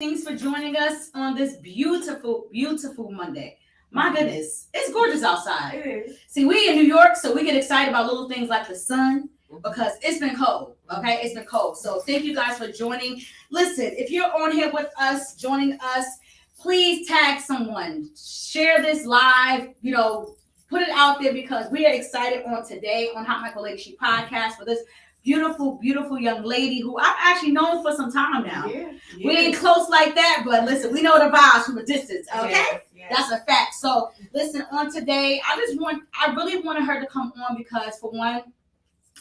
Thanks for joining us on this beautiful, beautiful Monday. My goodness, it's gorgeous outside. It is. See, we in New York, so we get excited about little things like the sun because it's been cold. Okay, it's been cold. So thank you guys for joining. Listen, if you're on here with us, joining us, please tag someone, share this live. Put it out there because we are excited on today on Hot Michael Lady She podcast for this beautiful, beautiful young lady who I've actually known for some time now. Yeah. We ain't close like that, but listen, we know the vibes from a distance, okay? Yes. That's a fact. So listen, on today, I really wanted her to come on because for one,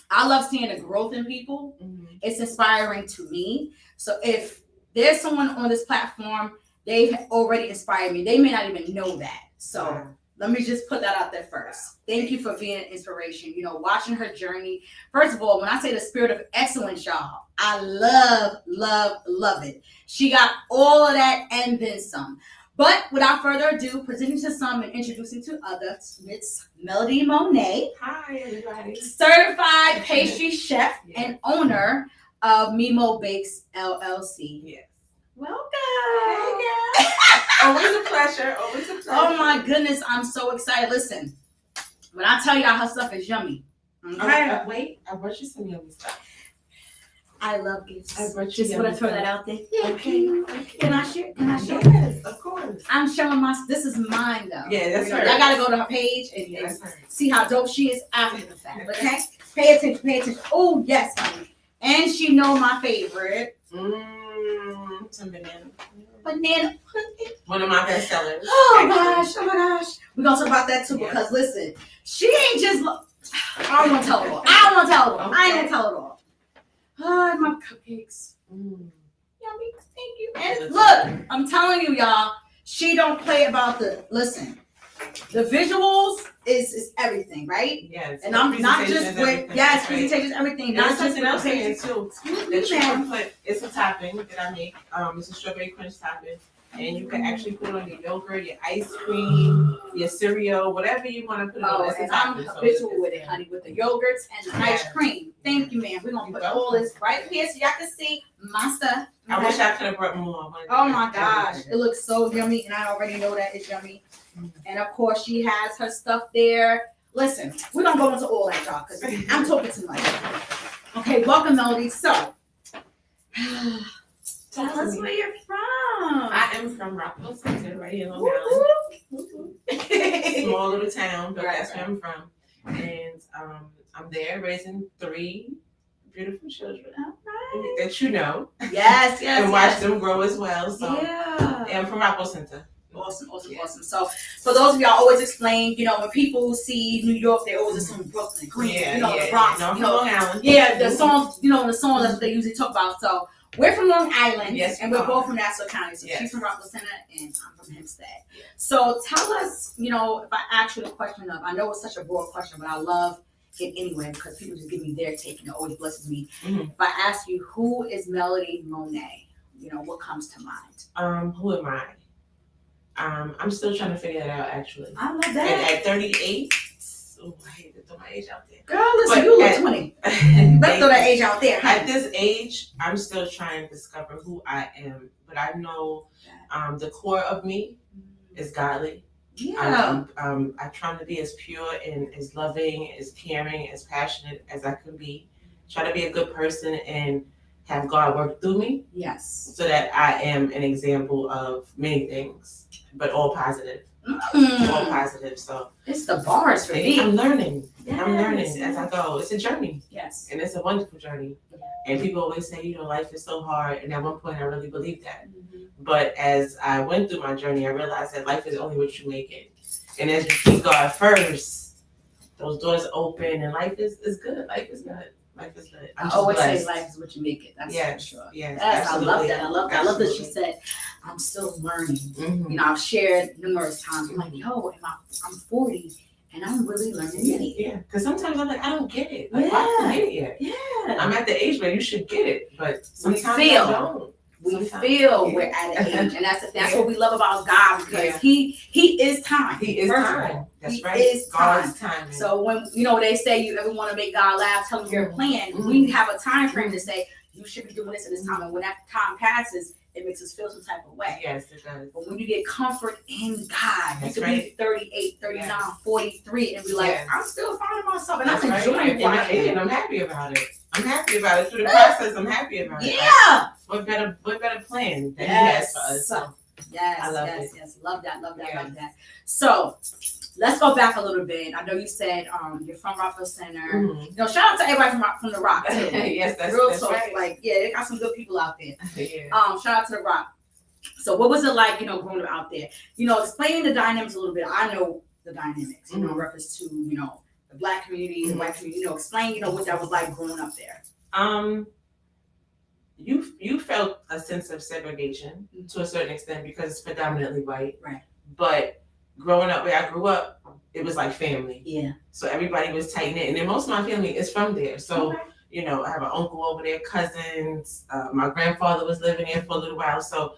I love seeing the growth in people. Mm-hmm. It's inspiring to me. So if there's someone on this platform, they've already inspired me. They may not even know that. So let me just put that out there first. Thank you for being an inspiration. Watching her journey. First of all, when I say the spirit of excellence, y'all, I love, love, love it. She got all of that and then some. But without further ado, presenting to some and introducing to others, Miss Melody Mone. Hi, everybody. Certified pastry chef and owner of Mimo Bakes, LLC. Yes. Welcome. Hey, girl. Always a pleasure. Oh my goodness, I'm so excited. Listen, when I tell y'all her stuff is yummy. Okay. Wait, I brought you some yummy stuff. I love gifts. I brought you Just want to throw that out there. Okay. Can I share? Yes, of course. I'm showing this is mine though. Yeah, that's her. I gotta go to her page and see how dope she is after the fact. Okay? Pay attention. Oh yes, honey. And she know my favorite. Some banana. Banana pudding. One of my best sellers. Oh my gosh. We're gonna talk about that too because listen, she ain't just I don't wanna tell it all. I ain't gonna tell it all. Oh, my cupcakes. Yummy. Thank you. And look, I'm telling you, y'all, she don't play about listen. The visuals is everything, right? Yes. And I'm not just with presentations, everything. Not just else pages too. That you can put. It's a topping that I make. It's a strawberry crunch topping, and you can actually put it on your yogurt, your ice cream, your cereal, whatever you want to put it on. And I'm habitual with it, honey, with the yogurts and the ice cream. Thank you, ma'am. We're gonna put all this right here so y'all can see my stuff. I wish I could have brought more. Oh my gosh, it looks so yummy, and I already know that it's yummy. And of course, she has her stuff there. Listen, we don't go into all that, y'all, because I'm talking too much. Okay, welcome, Melody. So, tell us where you're from. I am from Rockaway, right here in Long Island. Small little town, but that's where I'm from. And I'm there raising 3 beautiful children. All right. That you know. Yes. And watch them grow as well. So, yeah. I'm from Rockaway Center. Awesome. So, for those of y'all, always explain, when people see New York, they always assume Brooklyn, Queens, the Bronx. No, from Long Island. Yeah, the songs, the songs that they usually talk about. So, we're from Long Island, and we're both from Nassau County. So, she's from Rockaway Center, and I'm from Hempstead. Yeah. So, tell us, if I ask you the question of, I know it's such a broad question, but I love it anyway because people just give me their take, and it always blesses me. Mm-hmm. If I ask you, who is Melody Mone? What comes to mind? Who am I? I'm still trying to figure that out, actually. I love that. And at 38, I hate to throw my age out there. Girl, listen, you look 20. You better throw that age out there. At this age, I'm still trying to discover who I am. But I know the core of me is godly. Yeah. I'm trying to be as pure and as loving, as caring, as passionate as I can be. Try to be a good person and have God work through me. Yes. So that I am an example of many things, but all positive. All positive. So it's the bars for me. I'm learning. Yes. I'm learning as I go. It's a journey. Yes. And it's a wonderful journey. Yeah. And people always say, life is so hard. And at one point I really believed that. Mm-hmm. But as I went through my journey, I realized that life is only what you make it. And as you keep God first, those doors open and life is good. Life is good. Life is good. I always say life is what you make it. That's for sure. Yes, I love that. I love that she said, I'm still learning. Mm-hmm. I've shared numerous times. I'm like, I'm 40 and I'm really learning it. Yeah, because sometimes I'm like, I don't get it. Like, I don't get it yet. Yeah. I'm at the age where you should get it, but sometimes I don't. We feel we're at an age, and that's what we love about God because He is time. He is time. That's right. He is God's time. So when they say you ever want to make God laugh, tell him your plan. We have a time frame to say you should be doing this at this time, and when that time passes, it makes us feel some type of way. Yes, it does. But when you get comfort in God, That's you can right. be 38, 39, 43 and be like, Yes. I'm still finding myself and That's I'm right. enjoying what I And am. I'm happy about it. I'm happy about it. Through the process, I'm happy about it. Yeah. What better plan that he has for us? So, Yes, I love yes, it. yes. Love that, love that, Yes. love that. So let's go back a little bit. I know you said you're from Rockaway Center. mhm. You know, shout out to everybody from the Rock too. Yes, that's Real that's talk. right. Like, yeah, they got some good people out there. Yeah. Shout out to the Rock. So what was it like, growing up out there? Explain the dynamics a little bit. I know the dynamics, in reference to, the Black community, the white community, explain, what that was like growing up there. You felt a sense of segregation to a certain extent because it's predominantly white. Right. But growing up where I grew up, it was like family. Yeah. So everybody was tight knit, and then most of my family is from there. So Okay. I have an uncle over there, cousins. My grandfather was living there for a little while, so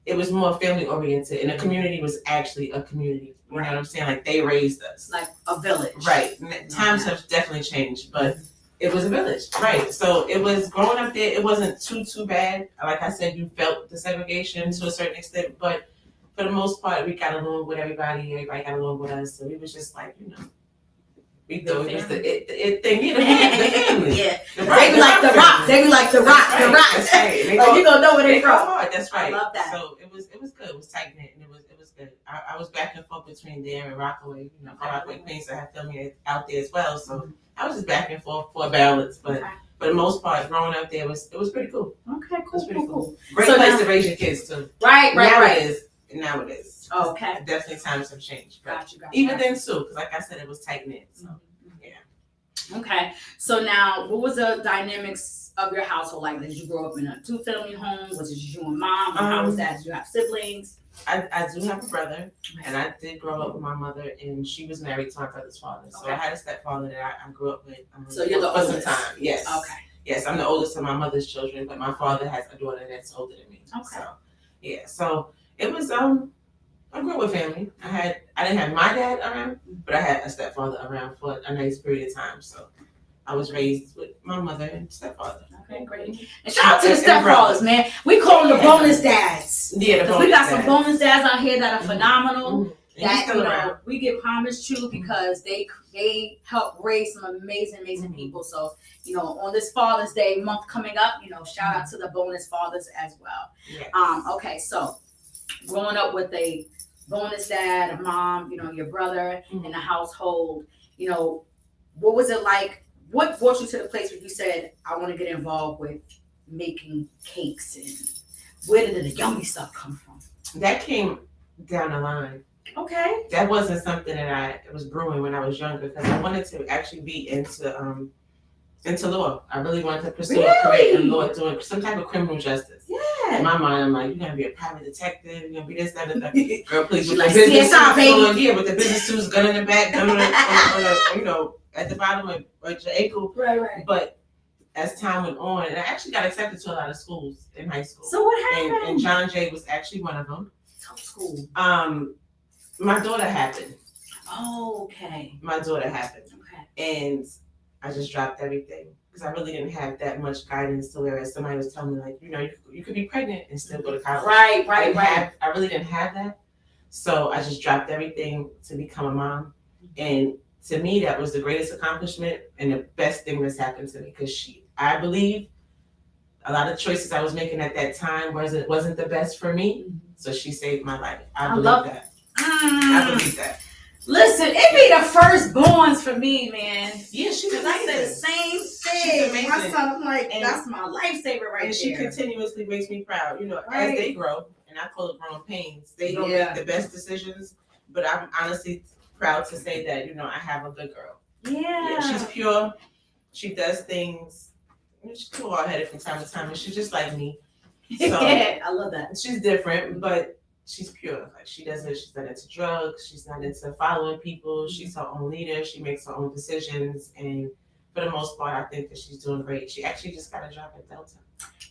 it was more family oriented, and the community was actually a community. You know what I'm saying? Like they raised us, Like a village. right? Times have definitely changed, but it was a village, right? So it was growing up there. It wasn't too bad. Like I said, you felt the segregation to a certain extent, but for the most part, we got along with everybody. Everybody got along with us, so we was just like, we thought it was the it thing. Yeah, the family. Yeah. Right, They be like the Rock. They be like the Rock. That's The right, Rock. that's right. They Like go- you gonna know where they They go from. hard. That's right. I love that. So it was good. It was tight knit, and it was good. I was back and forth between there and Rockaway. Rockaway, Queens. I had family out there as well, so I was just back and forth for a balance. But Okay. for the most part, growing up there it was pretty cool. Okay, It was cool, pretty cool, cool. cool. Great So place now- to raise your kids too. Right. Now it is. Okay. Definitely times have changed. But Got you. even then too, because like I said, it was tight knit. So Okay. So now, what was the dynamics of your household like? Did you grow up in a two-family home? Was it just you and mom? Or how was that? Did you have siblings? I do have a brother, and I did grow up with my mother, and she was married to my brother's father. So Okay. I had a stepfather that I grew up with. So you're the for some oldest? time. Yes. Okay. Yes, I'm the oldest of my mother's children, but my father has a daughter that's older than me. Okay. So yeah, so it was I grew up with family. I didn't have my dad around, but I had a stepfather around for a nice period of time. So I was raised with my mother and stepfather. Okay, great. And shout out to the And stepfathers, brothers. man. We call them the bonus dads. Yeah, the Because we got some dad. bonus dads out here that are Mhm. phenomenal. Mhm. And he's That still around. we give homage to because they help raise some amazing Mhm. people. So on this Father's Day month coming up, shout out to the bonus fathers as well. Yeah. Okay, so growing up with a bonus dad, a mom, your brother in the household, what was it like? What brought you to the place where you said, I want to get involved with making cakes, and where did the yummy stuff come from? That came down the line. Okay. That wasn't something that was brewing when I was younger, because I wanted to actually be into law. I really wanted to pursue a career in law, doing some type of criminal justice. Yeah. In my mind, I'm like, you're gonna be a private detective, you're gonna be this, that, and that. Girl, please, with Like the business CSI, suit baby. on, yeah, with the business suits, gun in the back, gun on at the bottom of your ankle. Right. But as time went on, and I actually got accepted to a lot of schools in high school. So what happened? And John Jay was actually one of them. Top school. My daughter happened. Oh, okay. My daughter happened. Okay. And I just dropped everything because I really didn't have that much guidance to where somebody was telling me, like, you could be pregnant and still go to college. Right. I really didn't have that. So I just dropped everything to become a mom. And to me, that was the greatest accomplishment and the best thing that's happened to me, because I believe a lot of choices I was making at that time wasn't the best for me. So she saved my life. I believe love that. I believe that. Listen, it be the firstborns for me, man. Yeah, she's Because I said the amazing. same She's thing. amazing. My son, I'm like, And- that's my lifesaver right And she there. continuously makes me proud. Right. As they grow, and I call it growing pains, they don't Yeah. make the best decisions, but I'm honestly proud to say that, I have a good girl. Yeah, she's pure. She does things. She's too hard-headed from time to time, and she's just like me. So Yeah, I love that. she's different, but she's pure. Like she's not into drugs. She's not into following people. She's her own leader. She makes her own decisions, and for the most part, I think that she's doing great. She actually just got a job at Delta.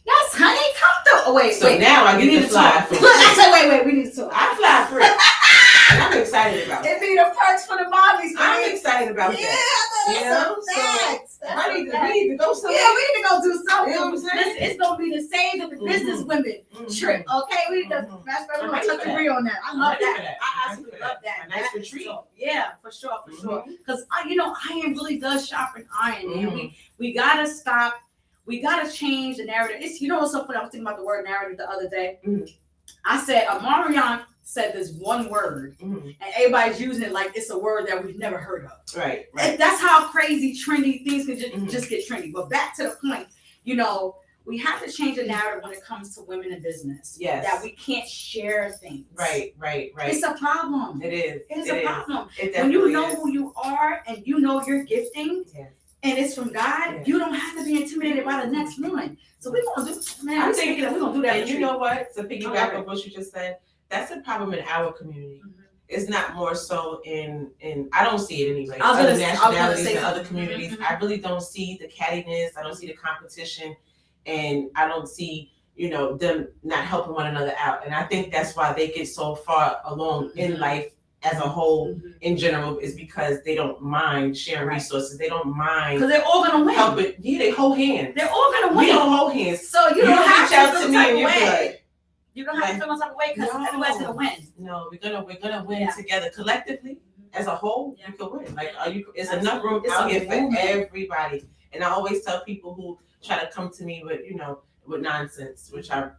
Yes, honey, come through. Oh, wait. Now I We get need to to fly talk. free. Look, I said, wait, we need to talk. I fly free, and I'm excited about it. It be the perks for the mommies, I'm man. excited about Yeah, that. I know that's So some facts. That's I need some to facts. need to go somewhere. Yeah, we need to go do something. You know what I'm saying? Listen, it's gonna be the Save the Business Women trip. Okay, we need to we're gonna touch agree on that. I love that. I absolutely love that. A nice retreat. So, yeah, for sure. Because iron really does sharpen iron, and we gotta stop. We gotta change the narrative. It's what's so funny. I was thinking about the word narrative the other day. I said Amarion said this one word, and everybody's using it like it's a word that we've never heard of. Right. And that's how crazy trendy things can just get trendy. But back to the point, we have to change the narrative when it comes to women in business. Yes. That we can't share things. Right. It's a problem. It is. It's a problem. It when you know is. who you are and you know your gifting, and it's from God, you don't have to be intimidated by the next one. So we're gonna do, man. I'm thinking that we're gonna do that. And you know what? To piggyback on what you just said, that's a problem in our community. It's not more so in I don't see it anyway. Other nationalities and other communities, I really don't see the cattiness. I don't see the competition, and I don't see them not helping one another out. And I think that's why they get so far along in life as a whole in general, is because they don't mind sharing resources. They don't mind because they're all gonna win. Helping. Yeah, they hold hands. They're all gonna win. We don't hold hands. So you don't have reach out to me and you're good. You don't have to feel some type of way because everybody's gonna win. No, we're gonna win together collectively as a whole. You can win. Like, it's enough room out here for everybody. And I always tell people who try to come to me with with nonsense, which I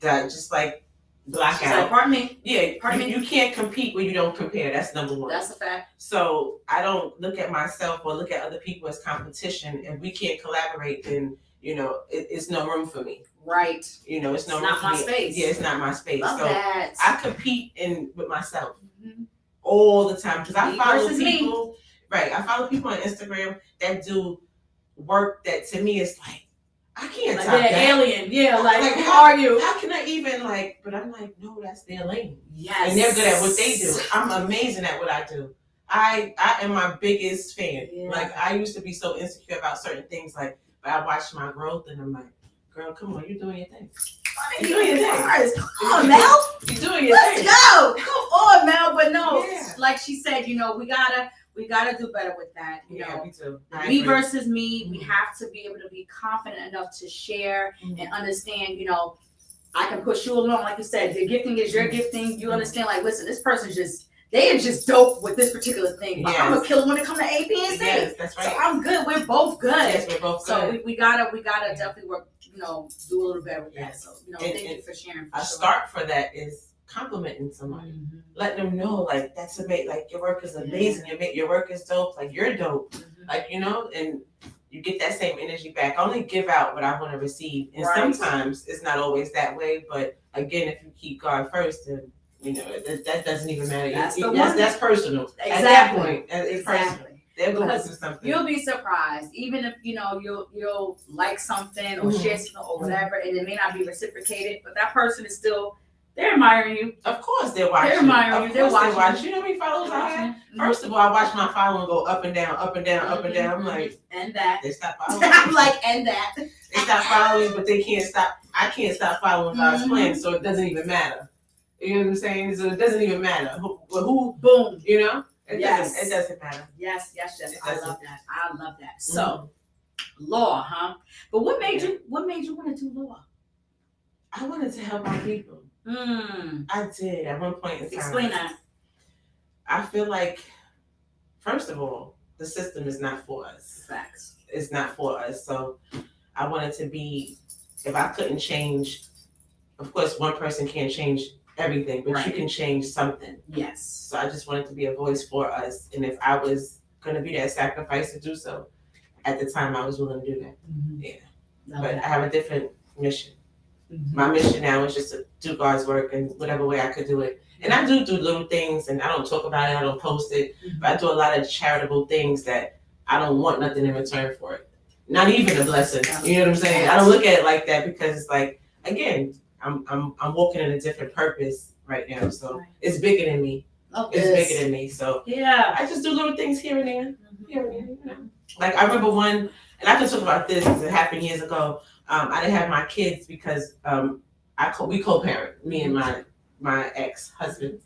that just like block out. Like, pardon me. Yeah, you can't compete when you don't compare. That's number one. That's a fact. So I don't look at myself or look at other people as competition. If we can't collaborate, then it's no room for me. Right. It's no room not for my me. space. Yeah, it's not my space. Love so that. I compete with myself all the time because I follow people. Right, I follow people on Instagram that do work that to me is like I can't top that. Alien. Yeah, like who are you? How can I even But I'm like, no, that's their lane. Yes. And they're good at what they do. I'm amazing at what I do. I am my biggest fan. Yeah. Like I used to be so insecure about certain things, but I watched my growth and I'm like, girl, come on, you're doing your thing. You're doing your thing. Come on, Mel. You're doing your thing. Let's go. Come on, Mel. But no, Yeah. like she said, we gotta do better with that. Me too. Me versus me. We have to be able to be confident enough to share and understand. I can push you along, like you said. Your gifting is your gifting. You understand? Like, listen, this person's they are just dope with this particular thing. But I'm gonna kill them when it comes to AP and C. Yes, that's right. So I'm good. We're both good. Yes, we're both good. So we gotta definitely work. Do a little better with that. So thank you for sharing. Start for that is complimenting somebody, letting them know that's amazing. Like your work is amazing. Your work is dope. Like you're dope. And you get that same energy back. I only give out what I want to receive, and sometimes it's not always that way. But again, if you keep God first, then that doesn't even matter. That's personal. Exactly. At that point, it's personal. They're going through something. You'll be surprised, even if you'll like something or share something or whatever, and it may not be reciprocated, but that person is still. They're admiring you. Of course they're watching. They're admiring you. They're watching. You know how many followers I have? First of all, I watch my following go up and down, up and down, up and down. I'm like, and that. They stop following. I'm like, and that. They stop following, but they can't stop. I can't stop following God's plan, so it doesn't even matter. You know what I'm saying? So it doesn't even matter. Who boom. It doesn't matter. Yes. I love that. So, law, huh? But what made you want to do law? I wanted to help our people. I did at one point in time. Explain that. I feel like, first of all, the system is not for us. Facts. It's not for us. So I wanted to be, if I couldn't change, of course, one person can't change everything, but you can change something. Yes. So I just wanted to be a voice for us. And if I was going to be that sacrifice to do so, at the time I was willing to do that. But I have a different mission. My mission now is just to do God's work in whatever way I could do it. And I do little things, and I don't talk about it, I don't post it, but I do a lot of charitable things that I don't want nothing in return for it. Not even a blessing. You know what I'm saying? I don't look at it like that because it's like, again, I'm walking in a different purpose right now. So it's bigger than me. It's bigger than me. So I just do little things here and there. Here and there. Like I remember one, and I can talk about this because it happened years ago. I didn't have my kids because we co-parent, me and my ex-husband.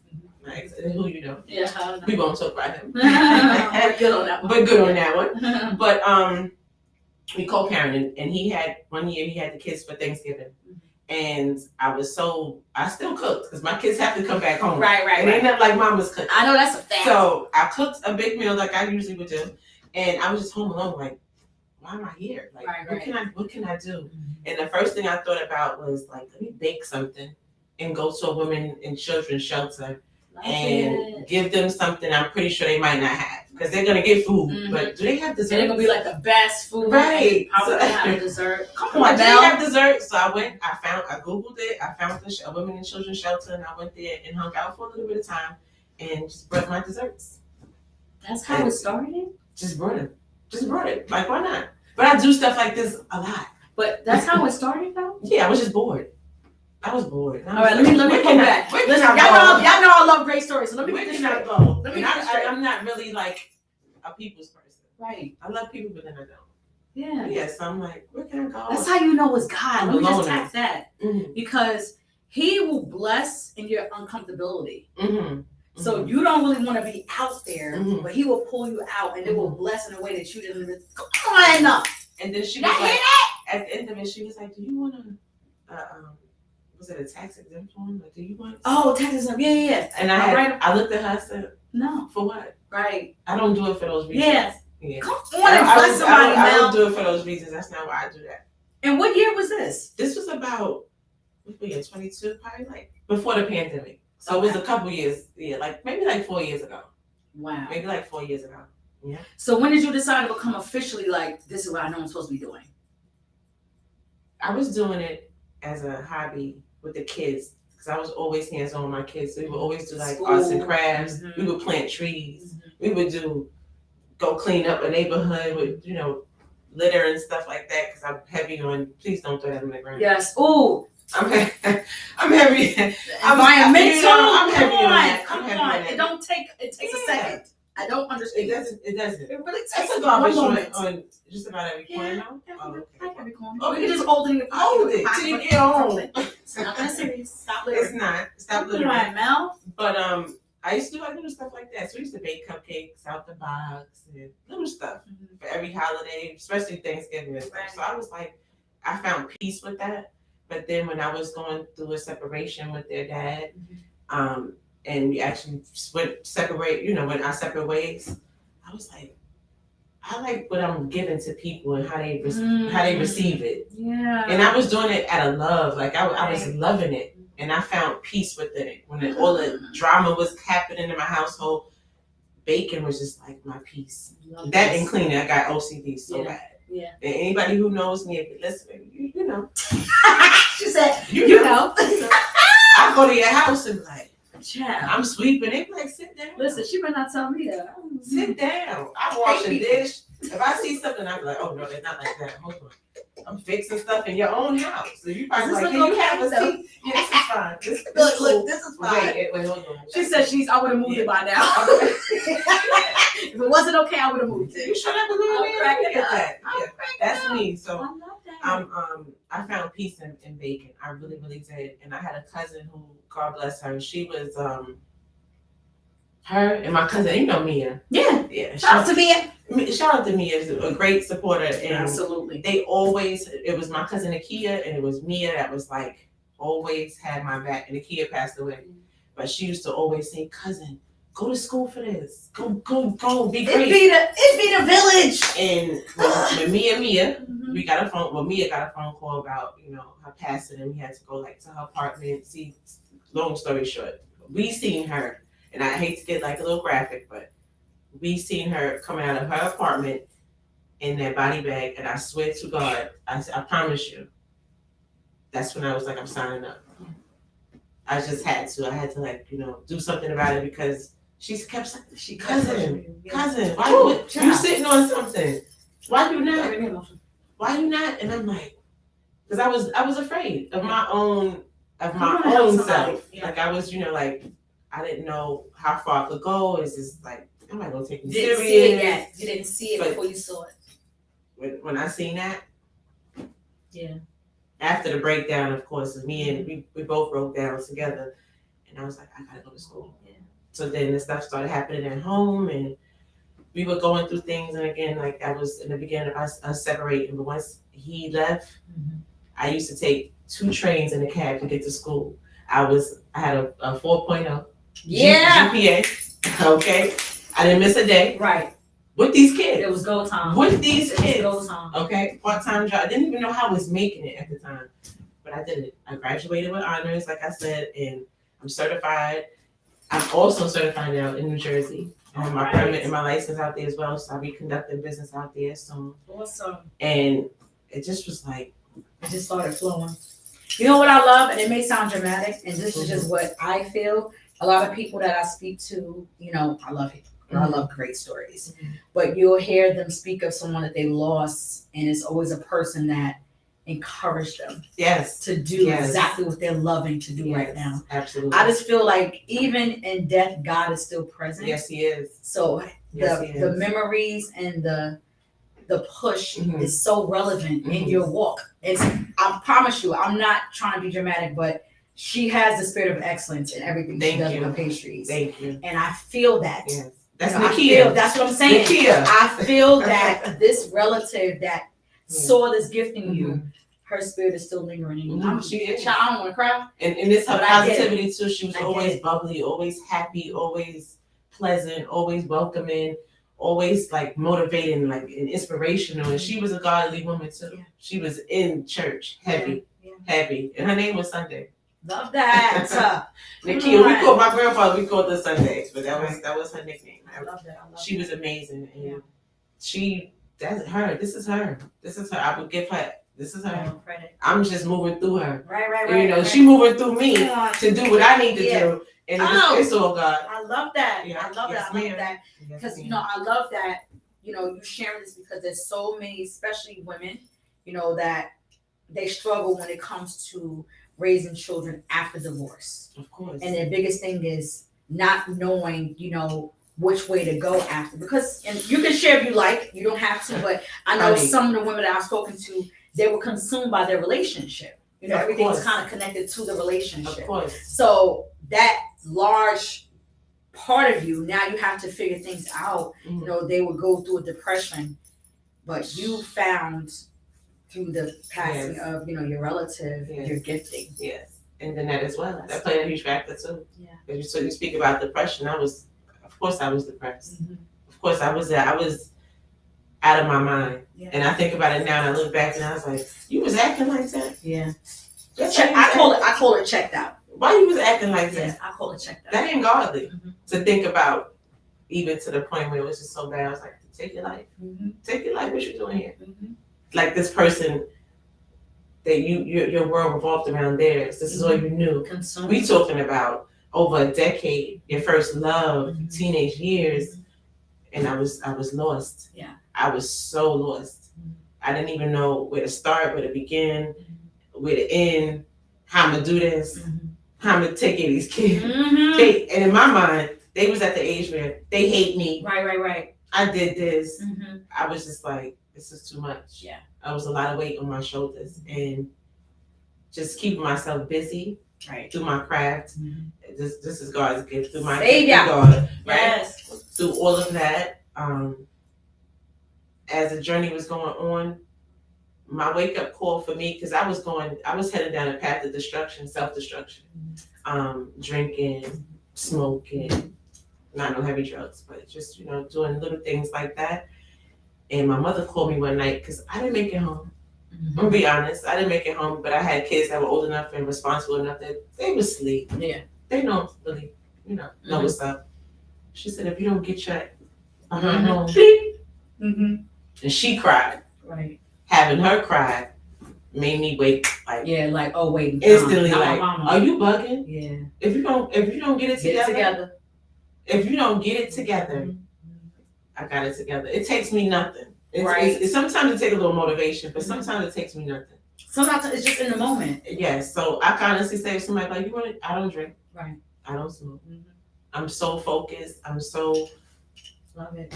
My ex, who you know. Yeah. We won't talk about him. We're good on that one. But good on that one. But we co-parented, and he had one year he had the kids for Thanksgiving. And I still cooked because my kids have to come back home. Right. And they never like mama's cooking. I know that's a fact. So I cooked a big meal like I usually would do. And I was just home alone, like, why am I here? Like, what can I do? And the first thing I thought about was like, let me bake something and go to a women and children's shelter and give them something I'm pretty sure they might not have. Because they're gonna get food, but do they have dessert? They're gonna be like the best food, right? Probably have dessert. Come on, do they have dessert? So I googled it. I found a women and children's shelter, and I went there and hung out for a little bit of time, and just brought my desserts. That's how it started. Just brought it. Like, why not? But I do stuff like this a lot. But that's how it started, though. Yeah, I was just bored. I was bored. All right, let me come back. Listen, y'all know I love great stories. So let me get this straight. I'm not really like a people's person. Right. I love people, but then I don't. Yeah. Yeah. So I'm like, where can I go? That's how you know it's God. Let me just tap that Mm-hmm. because He will bless in your uncomfortability. Mm-hmm. So you don't really want to be out there, Mm-hmm. but He will pull you out, and it will bless in a way that you didn't even. Come on. And then she was like, at the end of it, she was like, "Do you want to? Was it a tax exempt form? Like, do you want?" Oh, tax exempt, yeah. And I looked at her. I said, "No, for what? Right? I don't do it for those reasons." Yes. Yeah. Come on and bless somebody, I don't do it for those reasons. That's not why I do that. And what year was this? This was about, what year? 22, probably like before the pandemic. So it was a couple years, maybe 4 years ago. Wow. Maybe 4 years ago. Yeah. So when did you decide to become officially like, this is what I know I'm supposed to be doing? I was doing it as a hobby with the kids because I was always hands-on with my kids. So we would always do like arts and crafts. Mm-hmm. We would plant trees. Mm-hmm. We would go clean up a neighborhood with, litter and stuff like that because I'm heavy on, please don't throw that in the ground. Yes. Ooh. I'm heavy. Environmental. I'm heavy on that. Come on. It takes a second. I don't understand. It doesn't. It really takes a garbage on just about every corner. Every corner. Oh, you can just hold it in your pocket. Hold it till you get home. It's not that serious. Stop littering. It's not. Stop littering. Right, Mel. But I used to do little stuff like that. So we used to bake cupcakes out the box and little stuff for every holiday, especially Thanksgiving and stuff. So I was like, I found peace with that. But then when I was going through a separation with their dad, and we actually went went our separate ways, I was like, I like what I'm giving to people and how they receive it. Yeah. And I was doing it out of love. Like I was loving it. And I found peace within it. When all the drama was happening in my household, baking was just like my peace. That and cleaning, I got OCD so bad. Yeah. And anybody who knows me, if you listen, you know. She said, you know. I go to your house and be like, Child. I'm sweeping. They be like, sit down. Listen, she better not tell me that. Sit down. I wash a dish. If I see something, I be like, oh no, they're not like that. Hold on. I'm fixing stuff in your own house. So you probably like, can you have a seat? Yeah, this is fine. Look, this is fine. Wait, hold on. She said I would have moved it by now. If it wasn't okay, I would have moved it. You shut up a little bit. That's me. So I love that. I found peace in baking. I really, really did. And I had a cousin who, God bless her, she was her and my cousin, Mia. Yeah. Shout out to Mia. Shout out to Mia, is a great supporter. And absolutely. It was my cousin Akia and it was Mia that was like always had my back. And Akia passed away. But she used to always say, cousin, go to school for this. Go, be great. It be the village. And when Mia, we got a phone. Well, Mia got a phone call about her passing, and we had to go to her apartment. See, long story short, we seen her, and I hate to get a little graphic, but we seen her coming out of her apartment in that body bag, and I swear to God, I promise you, that's when I was like, I'm signing up. I just had to. I had to do something about it because she kept saying, cousin, why you sitting on something? Why you not? And I'm like, because I was afraid of my own self. Yeah. Like I was, I didn't know how far I could go. It's just like, am I gonna take me serious? You didn't see it before you saw it. When I seen that, yeah. After the breakdown, of course, me and we both broke down together, and I was like, I gotta go to school. Yeah. So then the stuff started happening at home, and we were going through things, and again, like that was in the beginning of us separating. But once he left, I used to take 2 trains in a cab to get to school. I had a 4.0 GPA. Okay, I didn't miss a day. Right. With these kids. It was go time. With these kids. It was go time. Okay, part-time job. I didn't even know how I was making it at the time, but I did it. I graduated with honors, like I said, and I'm certified. I'm also certified now in New Jersey. I have my permit and my license out there as well, so I'll be conducting business out there soon. Awesome. And it just was like, it just started flowing. You know what I love, and it may sound dramatic, and this is just what I feel. A lot of people that I speak to, you know, I love it. I love great stories, but you'll hear them speak of someone that they lost, and it's always a person that encouraged them. Yes. To do exactly what they're loving to do right now. Absolutely. I just feel like even in death, God is still present. Yes, He is. So the memories and the push is so relevant in your walk. I promise you, I'm not trying to be dramatic, but she has the spirit of excellence in everything she does with her pastries. Thank you. And I feel that. Yes. That's Nakia. That's what I'm saying. Nakia. I feel that this relative that saw this gift in you, her spirit is still lingering in you. She is. I don't want to cry. And it's her positivity too. She was always bubbly, always happy, always pleasant, always welcoming, always like motivating, like and inspirational. And she was a godly woman too. Yeah. She was in church, heavy. And her name was Sunday. Love that. Nakia, we called my grandfather, we called her Sunday, but that was her nickname. I love that. She was amazing. And that's her. This is her. I would give her. This is her. I'm just moving through her. Right. You know, she moving through me to do what I need to do. And it's all God. I love that. Yeah. I love that. Because, you know, I love that, you know, you sharing this because there's so many, especially women, you know, that they struggle when it comes to raising children after divorce. Of course. And the biggest thing is not knowing, you know, which way to go after. Because, and you can share if you like, you don't have to, but I know some of the women that I've spoken to, they were consumed by their relationship. You know, everything was kind of connected to the relationship. Of course. So that large part of you, now you have to figure things out. You know, they would go through a depression, but you found through the passing of, you know, your relative, your gifting. Yes. And then that as well. That played a huge factor too. Yeah. So you speak about depression. Of course I was depressed. Of course I was out of my mind. Yeah. And I think about it now and I look back and I was like, you was acting like that? Yeah. I call it checked out. Why you was acting like that? I call it checked out. That ain't godly to think about, even to the point where it was just so bad. I was like, take your life. Take your life. What you doing here? Like this person that your world revolved around theirs. This is all you knew. We talking about over a decade, your first love, teenage years, and I was lost. Yeah. I was so lost. I didn't even know where to start, where to begin, where to end, how I'm gonna do this, how I'm gonna take care of these kids. And in my mind, they was at the age where they hate me. Right. I did this. I was just like, this is too much. Yeah. I was a lot of weight on my shoulders and just keeping myself busy through my craft. This is God's gift through my God. Yes. Through all of that, as the journey was going on, my wake up call for me, because I was headed down a path of destruction, self-destruction, drinking, smoking, not no heavy drugs, but just, you know, doing little things like that. And my mother called me one night because I didn't make it home. I'm gonna be honest, I didn't make it home, but I had kids that were old enough and responsible enough that they would sleep. Yeah. They don't really, you know what's up. She said, if you don't get your home, and she cried. Right. Having her cry made me wake like, oh wait. Instantly like, are you bugging? Yeah. If you don't get it together. If you don't get it together, I got it together. It takes me nothing. Sometimes it takes a little motivation, but sometimes it takes me nothing. Sometimes it's just in the moment. Yes. So I can honestly say to somebody like, you want it? I don't drink. Right. I don't smoke. I'm so focused. I'm so love it.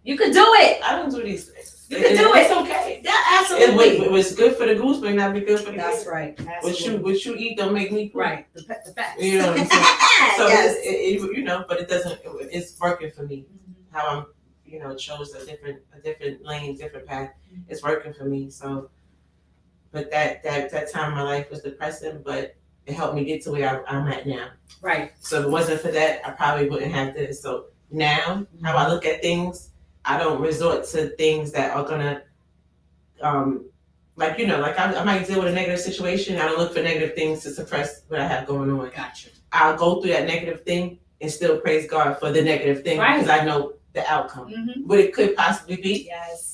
You could do it. I don't do these things. You can do it. It's okay. Yeah, absolutely. It was good for the goose, but not be good for the That's kid. right. Absolutely. What you eat don't make me poop. Right. The facts. You know what I'm saying? So yes. you know, but it doesn't. It's working for me. How I'm chose a different lane, different path. It's working for me. So, but that time in my life was depressing, but it helped me get to where I'm at now. Right. So if it wasn't for that, I probably wouldn't have this. So now, how I look at things, I don't resort to things that are gonna, like I might deal with a negative situation. I don't look for negative things to suppress what I have going on. Gotcha. I'll go through that negative thing and still praise God for the negative thing because I know the outcome, what it could possibly be,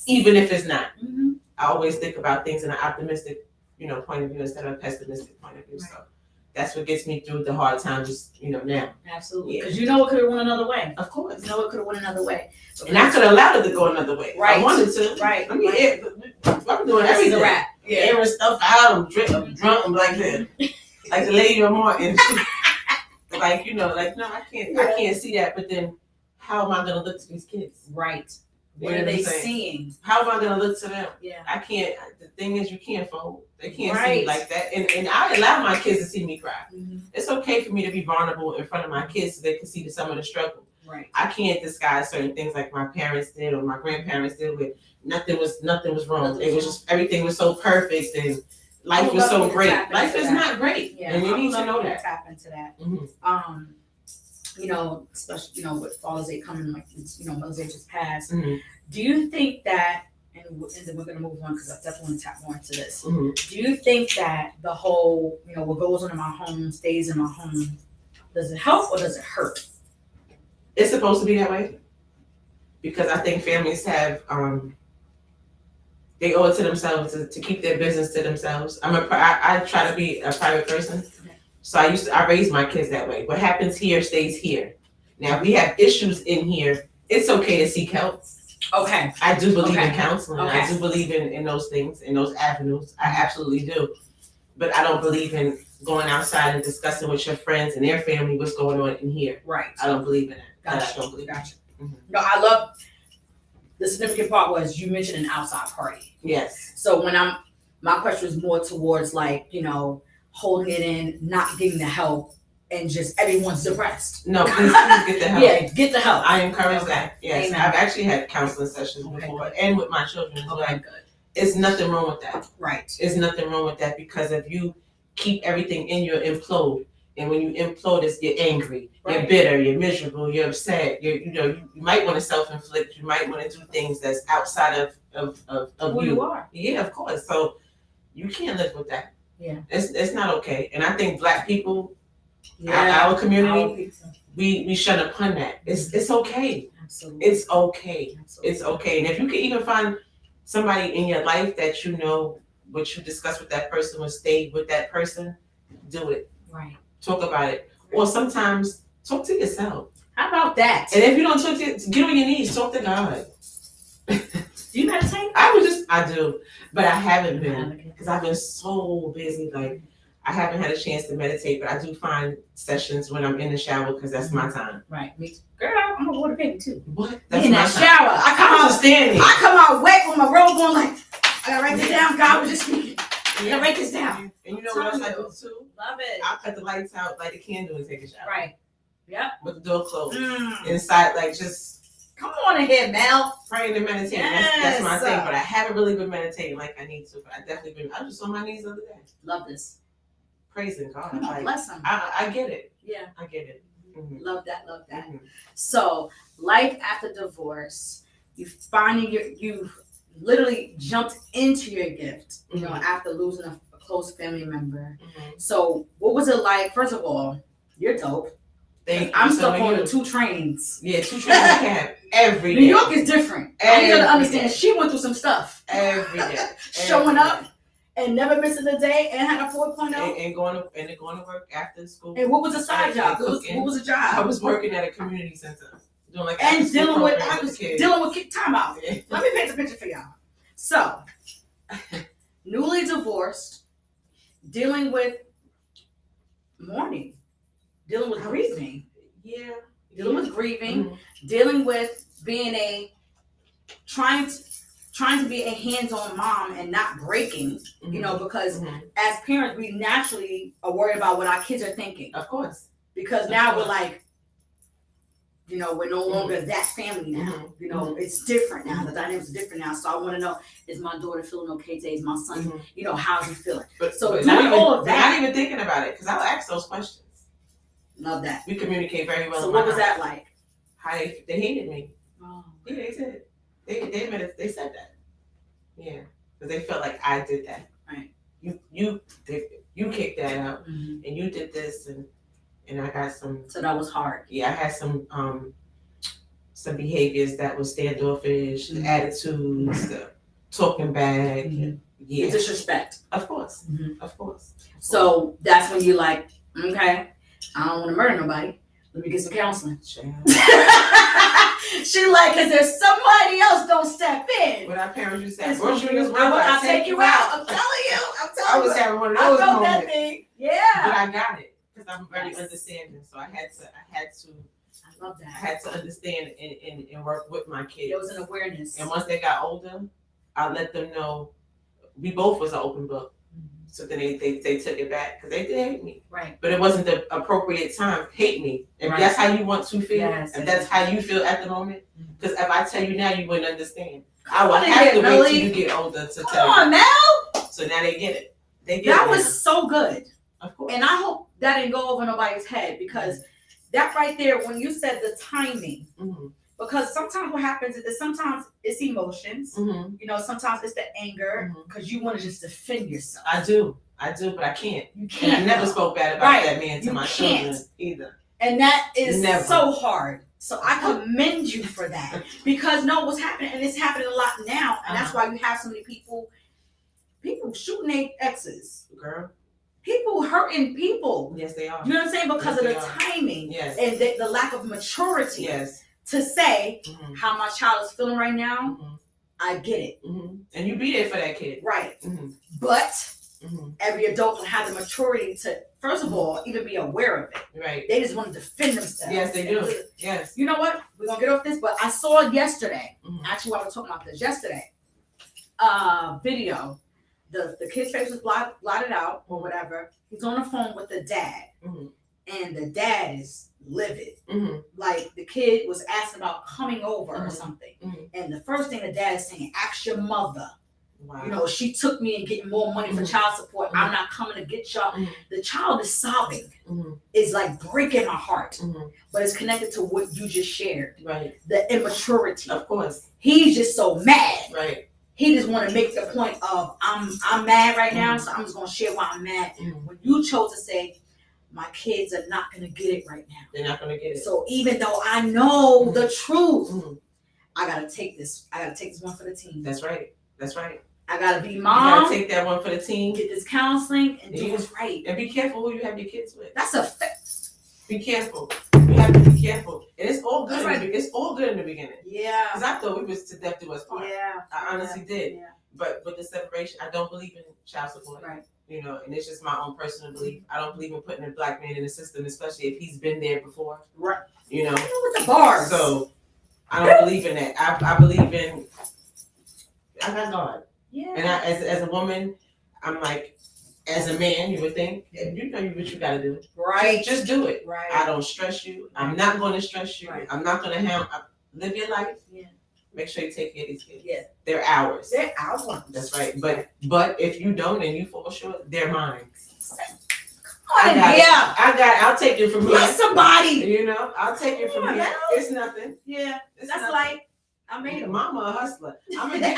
even if it's not. I always think about things in an optimistic, point of view instead of a pessimistic point of view. So that's what gets me through the hard times, now. Absolutely. Because it could have went another way. Of course. It could have went another way. And I could have allowed it to go another way. Right. I wanted to. Right. I mean, I'm doing everything. The rap. Airing stuff out. I'm drunk. I'm like that. Like the lady on Martin. No, I can't see that. But then, how am I going to look to these kids? Right. What are they seeing? How am I going to look to them? Yeah. I can't. The thing is, you can't fold. They can't see me like that. And I allow my kids to see me cry. It's okay for me to be vulnerable in front of my kids so they can see some of the struggle. Right. I can't disguise certain things like my parents did or my grandparents did. With nothing was wrong. It was just everything was so perfect and life was so great. Life is not great, and you need to know that. Tap into that. Especially with Father's Day coming, Mother's Day just passed. Do you think that, and then we're gonna move on because I definitely want to tap more into this. Do you think that the whole, what goes on in my home stays in my home? Does it help or does it hurt? It's supposed to be that way because I think families have they owe it to themselves to keep their business to themselves. I try to be a private person, so I raised my kids that way. What happens here stays here. Now if we have issues in here, it's okay to seek help. Okay. I do believe in counseling. I do believe in those things, in those avenues. I absolutely do. But I don't believe in going outside and discussing with your friends and their family what's going on in here. Right. I don't believe in that. Gotcha. I don't believe in that. No, I love the significant part was you mentioned an outside party. Yes. So my question was more towards holding it in, not getting the help, and just everyone's depressed. No, please get the help. Yeah, get the help. I encourage that. Yes. Amen. I've actually had counseling sessions before and with my children as well. Good. It's nothing wrong with that. Right. There's nothing wrong with that because if you keep everything in, you implode. And when you implode, you're angry, you're bitter, you're miserable, you're upset. You might want to self-inflict. You might want to do things that's outside of who you are. Yeah, of course. So you can't live with that. Yeah. It's not okay. And I think Black people, our community, we shun upon that. It's okay. Absolutely. It's okay. Absolutely. It's okay. And if you can even find somebody in your life that what you discuss with that person will stay with that person, do it. Right. Talk about it. Or sometimes talk to yourself. How about that? And if you don't talk to get on your knees, talk to God. Do you meditate? I do. But I haven't been because I've been so busy. Like I haven't had a chance to meditate, but I do find sessions when I'm in the shower because that's my time. Right. Me too. Girl, I'm a water baby too. What? That's in that shower. I come out wet with my robe on like, I gotta write this down. God was just speaking. I gotta write this down. And you know what else I do too? Love it. I'll cut the lights out, light a candle, and take a shower. Right. Yep. With the door closed. Inside, just come on in here, Mel. Praying and meditating. Yes. That's my thing. But I haven't really been meditating like I need to. But I definitely been. I was just on my knees the other day. Love this. Praising God. Come on, bless him. I get it. Yeah. I get it. Love that. Love that. So, life after divorce, you literally jumped into your gift, after losing a close family member. So what was it like? First of all, you're dope. I'm stuck on the 2 trains. Yeah, 2 trains a cab every day. New York is different. I need to understand. She went through some stuff. Every day. Showing up and never missing a day and had a 4.0. And going to work after school. And what was the side job? What was the job? I was working at a community center. Dealing with time out. Let me paint the picture for y'all. So, newly divorced, dealing with mourning, dealing with grieving. Yeah. Dealing with grieving, dealing with being trying to be a hands-on mom and not breaking, because as parents, we naturally are worried about what our kids are thinking. Of course. Because now we're like, You know, we're no longer that family now. You know, it's different now. The dynamics are different now. So I want to know, is my daughter feeling okay today? Is my son, you know, how's he feeling? But doing all of that. Not even thinking about it, because I'll ask those questions. Love that. We communicate very well. So what was that like? How they hated me. Oh. Yeah, they did. They admitted it. They said that. Yeah, because they felt like I did that. Right. You kicked that out, and you did this, and I got some. So that was hard. Yeah, I had some behaviors that was standoffish, the attitudes, the talking back, yeah, The disrespect. Of course, of course. So that's when you're like, okay, I don't want to murder nobody. Let me get some counseling. She like, cause there's somebody else don't step in. What our parents used to say, I'll take you out. I'm telling you. I was having one of those moments. That thing. Yeah. But I got it because I'm very understanding. So I had to. I love that. I had to understand and work with my kids. There was an awareness. And once they got older, I let them know we both was an open book. So then they took it back because they did hate me. Right. But it wasn't the appropriate time. Hate me. If that's how you want to feel, if that's how you feel at the moment, because if I tell you now, you wouldn't understand. I would have to wait till you get older to tell you. Come on, Mel. So now they get it. They get that it. That was so good. Of course. And I hope that didn't go over nobody's head because that right there, when you said the timing, because sometimes what happens is that sometimes it's emotions, you know, sometimes it's the anger because you want to just defend yourself. I do, but I can't. You can't. And I never spoke bad about that man to my children either. And that is so hard. So I commend you for that because no, what's happening, and it's happening a lot now, and that's why you have so many people shooting their exes. Girl. People hurting people. Yes, they are. You know what I'm saying? Because of the timing and the lack of maturity. Yes. To say how my child is feeling right now, I get it. And you be there for that kid. Right. But every adult will have the maturity to, first of all, even be aware of it. Right. They just want to defend themselves. Yes, they do. Yes. You know what? We're going to get off this, but I saw yesterday, actually while I was talking about this yesterday, video. The kid's face was blotted out or whatever. He's on the phone with the dad. And the dad is livid. Like the kid was asking about coming over or something. And the first thing the dad is saying, ask your mother. Wow. You know, she took me and getting more money for child support. I'm not coming to get y'all. The child is sobbing. It's like breaking my heart. But it's connected to what you just shared. Right. The immaturity. Of course. He's just so mad. Right. He just want to make the point of I'm mad right now, so I'm just gonna share why I'm mad. When you chose to say, my kids are not gonna get it right now. They're not gonna get it. So even though I know the truth, I gotta take this. I gotta take this one for the team. That's right. I gotta be mom. You gotta take that one for the team. Get this counseling and do what's right. And be careful who you have your kids with. That's a fact. Be careful. You have to be careful. And it's all good. Right. It's all good in the beginning. Yeah. Because I thought we was to death do us part. Yeah. I honestly did. Yeah. But with the separation, I don't believe in child support. Right. You know, and it's just my own personal belief. I don't believe in putting a black man in the system, especially if he's been there before. Right. You know. With the bars. So I don't believe in that. I believe in. I got God. Yeah. And I, as a woman, I'm like, as a man, you would think, you know what you got to do. Right. Just do it. Right. I don't stress you. I'm not going to stress you. Right. I'm not going to live your life. Yeah. Make sure you take care of these kids. Yeah. They're ours. They're ours. That's right. But if you don't and you fall short, they're mine. I'll take it from here. Bless somebody. You know, I'll take it from here. It's nothing. Yeah. It's That's nothing. like, I made it. Mama a hustler. I'm gonna get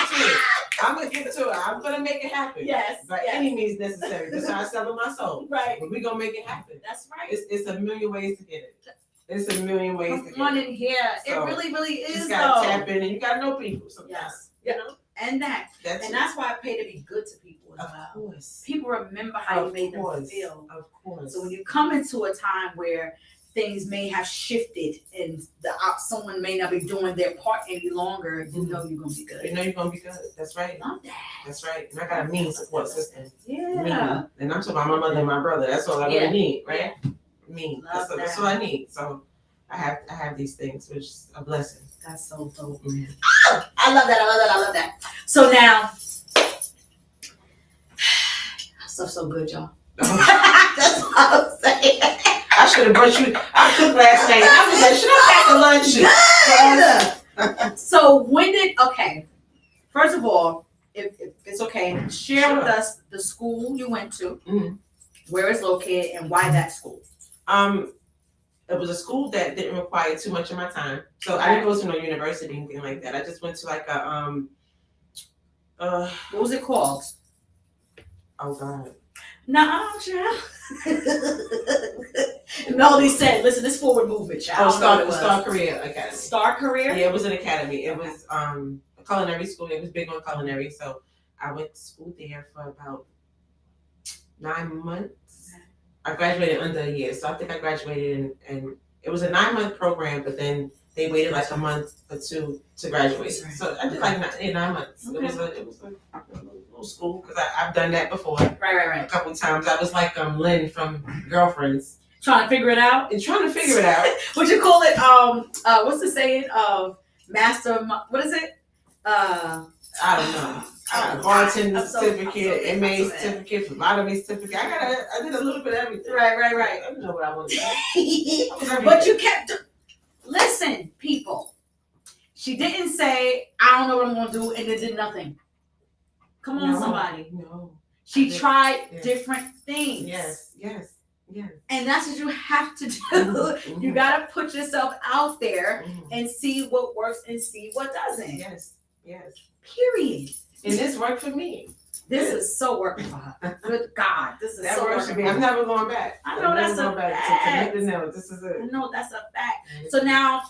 to it. I'm gonna make it happen. Yes. By any means necessary. That's why I sell my soul. Right. But we're gonna make it happen. That's right. It's a million ways to get it. It's a million ways to get Come on it. in here. So, it really is. You just gotta tap in and you gotta know people sometimes. Yes. You know? And that's why I pay to be good to people as well. Of course. People remember how you made them feel. Of course. So when you come into a time where things may have shifted and someone may not be doing their part any longer, you know you're gonna be good. You know you're gonna be good. That's right. Love that. That's right. And I got a mean support system. Yeah. And I'm talking about my mother and my brother. That's all I really need, right? Yeah. Me. That's all I need. So I have these things, which is a blessing. That's so dope. Oh, I love that. So now, stuff's so good, y'all. That's what I'm saying. I I should have brought you. I cooked last night. I was like, should I pack a lunch? So first of all, if it's okay, share with us the school you went to, where it's located, and why that school. It was a school that didn't require too much of my time. So I didn't go to no university, anything like that. I just went to like a what was it called? Oh God. Nah, child. Melody said, listen, this forward movement, child. Star Career Academy. Star Career? Yeah, it was an academy. It was a culinary school. It was big on culinary. So I went to school there for about 9 months. I graduated under a year. So I think I graduated and it was a 9-month program, but then they waited like a month or two to graduate. Right. So I did like 9 months. Okay. It was a little school because I've done that before. Right. A couple of times. I was like Lynn from Girlfriends. Trying to figure it out? Trying to figure it out. Would you call it, what's the saying of Mastermind? What is it? I don't know. Bartending certificate, MA certificate, phlebotomy certificate. I did a little bit of everything. Right. I don't know what I want to do. But you kept, listen, people. She didn't say, I don't know what I'm going to do, and it did nothing. Come on, somebody. No. She tried different things. Yes. And that's what you have to do. You got to put yourself out there and see what works and see what doesn't. Yes. Period. And this worked for me. This is so working for her. Good God. This is so works for me. I'm never going back. I know that's a fact. This is it. I know that's a fact. So now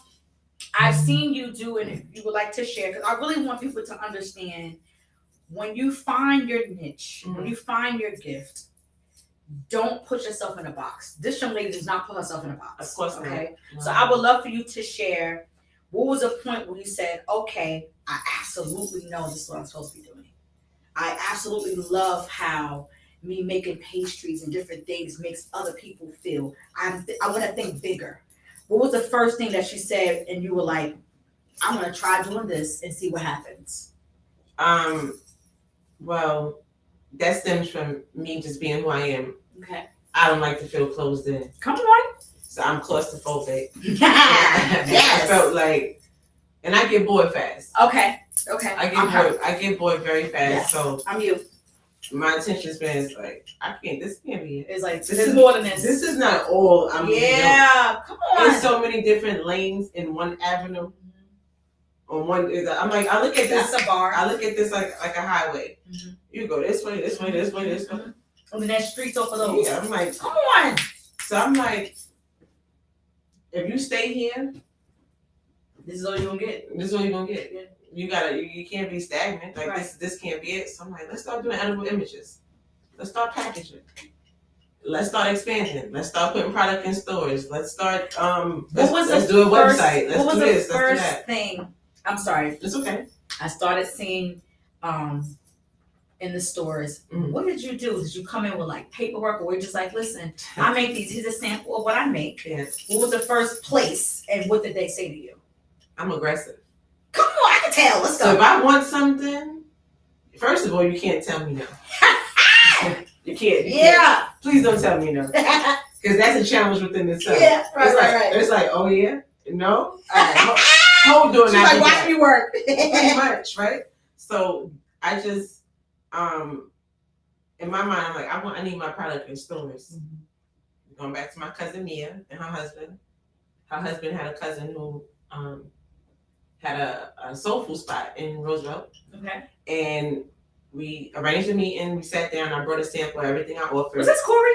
I've seen you do it. If you would like to share, because I really want people to understand when you find your niche, when you find your gift, don't put yourself in a box. This young lady does not put herself in a box. Of course not. Okay. So I would love for you to share, what was a point where you said, okay, I absolutely know this is what I'm supposed to be doing. I absolutely love how me making pastries and different things makes other people feel. I want to think bigger. What was the first thing that you said and you were like, I'm going to try doing this and see what happens? Well, that stems from me just being who I am. Okay. I don't like to feel closed in. Come on. So I'm claustrophobic. Yes. I felt like, and I get bored fast. Okay. I get bored very fast. Yes. So I'm you. My attention span is like, this can't be it. It's like, this is more than this. This is not all I'm doing. Come on. There's so many different lanes in one avenue. On one, I'm like, I look at this. That's a bar. I look at this like a highway. You go this way. And then there's streets off of those. Yeah, I'm like, come on. So I'm like, if you stay here, this is all you're gonna get. Yeah. You can't be stagnant. Like this can't be it. So I'm like, let's start doing edible images. Let's start packaging. Let's start expanding. Let's start putting product in stores. Let's start let's do a website. Let's do this. What was the first thing? I'm sorry. It's okay. I started seeing in the stores. What did you do? Did you come in with like paperwork, or we're just like, listen, I make these. Here's a sample of what I make. Yes. What was the first place, and what did they say to you? I'm aggressive. Come on, I can tell. Let's go. So if I want something, first of all, you can't tell me no. You can't. Please don't tell me no, because that's a challenge within itself. Yeah, right. It's like, oh yeah, no. Hold on. She's like, watch me work. Pretty much, right? So I just, in my mind, I'm like, I need my product in stores. Going back to my cousin Mia and her husband. Her husband had a cousin who had a soul food spot in Roosevelt. Okay. And we arranged a meeting. We sat down. I brought a sample of everything I offered. Was this Corey?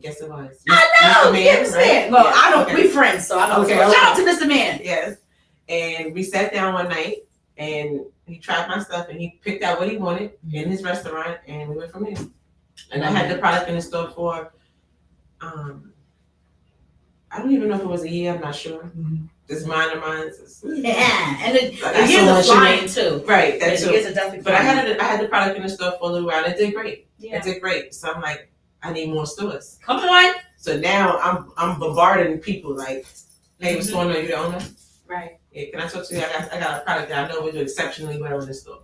Yes, it was. I know. Mr. Man, Yes, right? Well, yeah. I don't. We friends, so I don't. Okay. Shout out to Mr. Man. Yes. And we sat down one night, and he tried my stuff, and he picked out what he wanted in his restaurant, and we went from there. And I had the product in the store for, I don't even know if it was a year. I'm not sure. Just mine. Yeah, and the years are flying too. Right, that too. Years are definitely but flying. I had the product in the store for a little while. And it did great. Yeah. It did great. So I'm like, I need more stores. Come on. So now I'm bombarding people like, hey, what's going on? You the owner? Right. Yeah, can I talk to you? I got a product that I know will do exceptionally well in the store.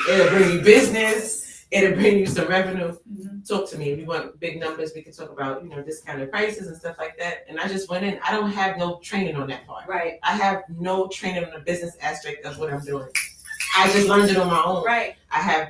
It'll bring you business. It'll bring you some revenue. Mm-hmm. Talk to me. If you want big numbers, we can talk about, this kind of prices and stuff like that. And I just went in. I don't have no training on that part. Right. I have no training on the business aspect of what I'm doing. I just learned it on my own. Right. I have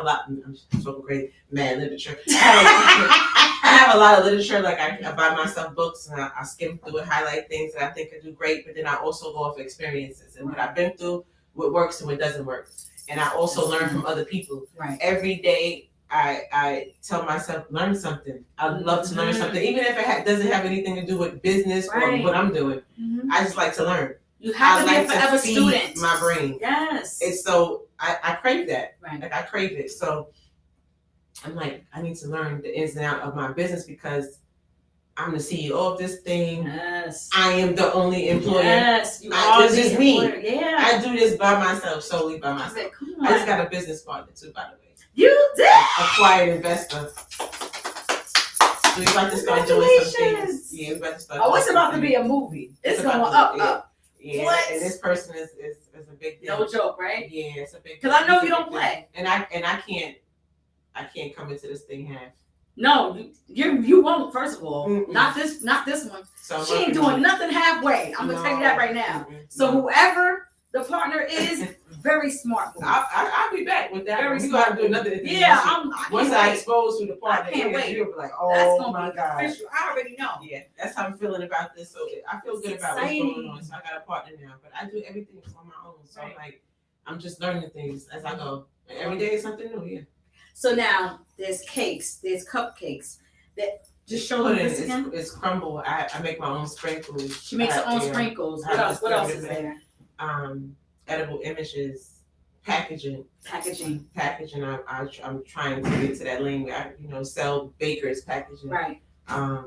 a lot. I'm talking crazy. Mad literature. I have a lot of literature. Like I buy myself books and I skim through it, highlight things that I think could do great. But then I also go off experiences and what I've been through, what works and what doesn't work. And I also learn from other people. Right. Every day I tell myself, learn something. I love to learn something, even if it doesn't have anything to do with business or what I'm doing. Mm-hmm. I just like to learn. You have to be a forever feed student. My brain. Yes. And so I crave that. Right. Like I crave it. So I'm like, I need to learn the ins and out of my business because I'm the CEO of this thing. Yes. I am the only employer. Yes. You are This is me. Yeah. I do this by myself, solely by myself. Said, come on. I just got a business partner too, by the way. You did. A quiet investor. So we about to start doing some things. Yeah, we about to start. Oh, it's about to be a movie. It's going up. Yeah, What? and this person is a big deal. No joke, right? Yeah, it's a big. Because I know it's a you don't big play. deal. And I can't come into this thing half. No, you won't. First of all, Mm-mm. not this one. So She ain't doing nothing halfway. I'm gonna tell you that right now. So whoever the partner is, very smart. I'll be back with that. Very We smart. gonna do another. Yeah, Once I expose who the partner can't is, wait. you'll be like, That's oh gonna my be god. official. I already know. Yeah, that's how I'm feeling about this. So I feel good about what's going on. So I got a partner now, but I do everything on my own. So I'm just learning things as I go. And every day is something new. Yeah. So now there's cakes, there's cupcakes. That just show them this again. It's crumble. I make my own sprinkles. She makes her own sprinkles. What else? What else is there? Edible images, packaging. I'm trying to get to that lane where I sell bakers packaging. Right. I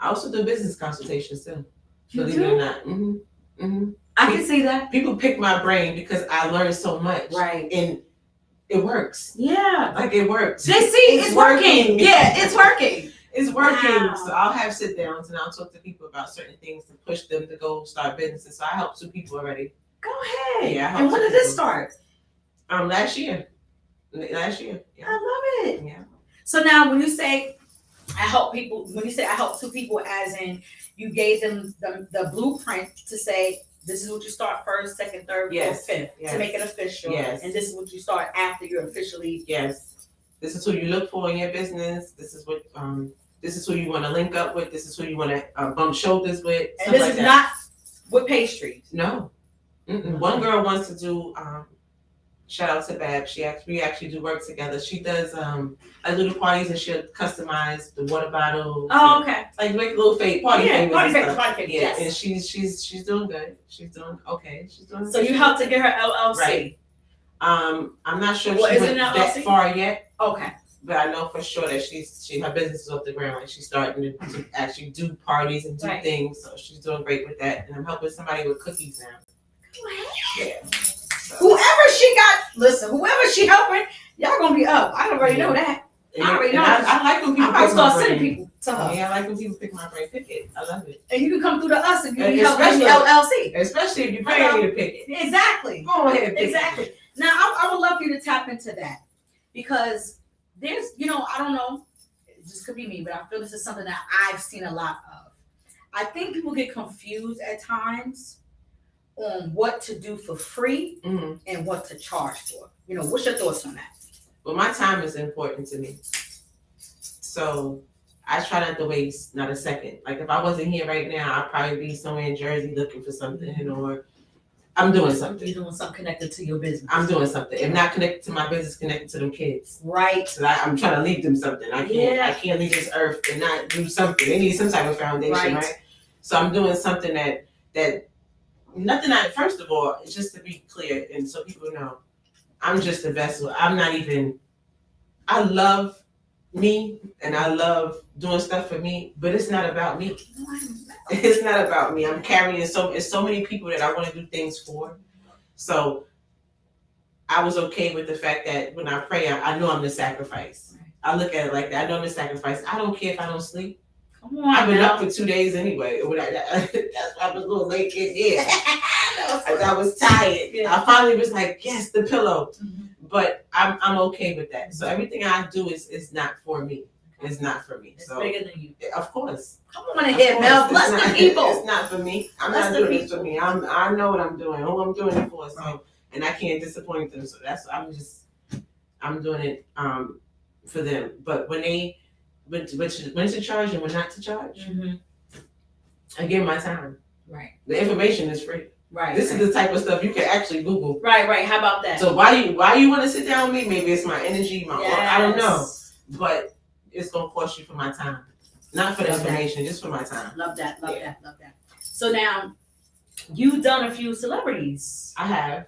also do business consultations too. You believe do? it or not. Mm-hmm. Mm-hmm. I can see that. People pick my brain because I learned so much. Right. And it works. Yeah. Like it works. They see it's working. Yeah, it's working. It's working. Wow. So I'll have sit downs and I'll talk to people about certain things to push them to go start businesses. So I helped 2 people already. Go ahead. Yeah. And when did this start? Last year. Yeah. I love it. Yeah. So now when you say I help people, when you say I help 2 people, as in you gave them the blueprint to say this is what you start first, second, third, Yes. fourth, fifth Yes. to make it official. Yes. And this is what you start after you're officially. Yes. This is who you look for in your business. This is what this is who you want to link up with. This is who you want to bump shoulders with. And this is not with pastries. No. Mm-mm. One girl wants to do shout out to Bab. We actually do work together. She does like little parties and she'll customize the water bottles. Oh, okay. Like make little party favors. Party and stuff. favors. Yeah, Yes. and she's doing good. She's doing okay. She's doing. So you helped to get her LLC. Right. I'm not sure if Well, she is it went an that LLC? far yet, Okay. but I know for sure that her business is off the ground. Like she's starting to actually do parties and do Right. things. So she's doing great with that. And I'm helping somebody with cookies now. Yeah. So, Whoever she helping, y'all gonna be up. I already know that. I already know. I like when people I'm about to pick my start sending brain. people to her. Yeah, I like when people pick my brain. Pick it. I love it. And you can come through to us if you And need help with the especially- LLC. Especially if you're paying me to pick it. Exactly. Go ahead and pick Exactly. it. Now, I would love for you to tap into that because there's, I don't know, it just could be me, but I feel this is something that I've seen a lot of. I think people get confused at times on what to do for free Mm-hmm. and what to charge for. What's your thoughts on that? Well, my time is important to me. So I try not to waste not a second. Like if I wasn't here right now, I'd probably be somewhere in Jersey looking for something or I'm doing something. You're doing something connected to your business. I'm doing something. If not connected to my business, connected to them kids. Right. So I'm trying to leave them something. I can't leave this earth and not do something. They need some type of foundation, right? So I'm doing something that first of all, it's just to be clear and so people know, I'm just a vessel. I love me and I love doing stuff for me, but it's not about me. It's not about me. I'm carrying so many people that I want to do things for. So I was okay with the fact that when I pray, I know I'm the sacrifice. I look at it like that. I know I'm the sacrifice. I don't care if I don't sleep. Come on, I've been up for 2 days anyway. That's why I was a little late getting here. I was tired. Yeah. I finally was like, yes, the pillow. Mhm. but I'm okay with that. So everything I do is not for me. It's not for me. It's So bigger than you. of course. Come on in here, Mel. Bless the people. It's not for me. I'm Bless not the doing this for people. me. I know what I'm doing. Who I'm doing it for. So Right. and I can't disappoint them. So I'm doing it for them. But when they when to charge and when not to charge, I give my time. Right. The information is free. Right. This is the type of stuff you can actually Google. Right. How about that? So why you want to sit down with me? Maybe it's my energy, I don't know. But it's gonna cost you for my time. Not for the information, just for my time. Love that. So now you've done a few celebrities. I have.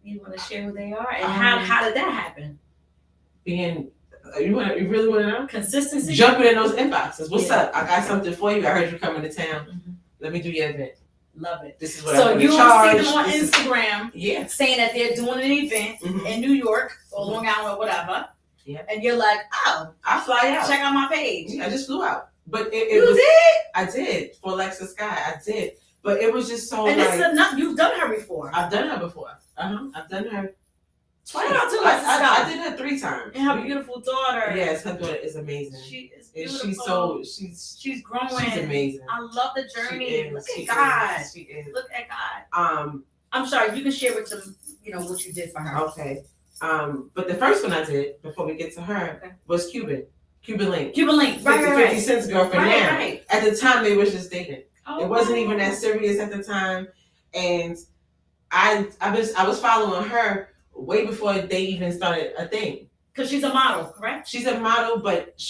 You want to share who they are and how did that happen? You really want to know? Consistency. Jumping in those inboxes. What's up? I got something for you. I heard you coming to town. Let me do your event. Love it. This is what so I'm you charge. See them on Instagram, saying that they're doing an event in New York or Long Island or whatever. Yeah. And you're like, oh, I'll fly out. Check out my page. Yeah, I just flew out. But did? I did for Alexa Sky. I did. But it was just so. And this is enough. You've done her before. I've done her before. I've done her twice. Shout out to Alexa Sky. I did her 3 times. And her beautiful daughter. Yes, her daughter is amazing. She is beautiful. She's growing. She's amazing. I love the journey. Look at God. She is. Look at God. I'm sorry. You can share with them. What you did for her. Okay. But the first one I did before we get to her was Cuban Link. Right. 50 Cent's girlfriend. Right. At the time, they was just dating. Oh, it wasn't even that serious at the time, and I was following her way before they even started a thing. Because she's a model, correct? She's a model, but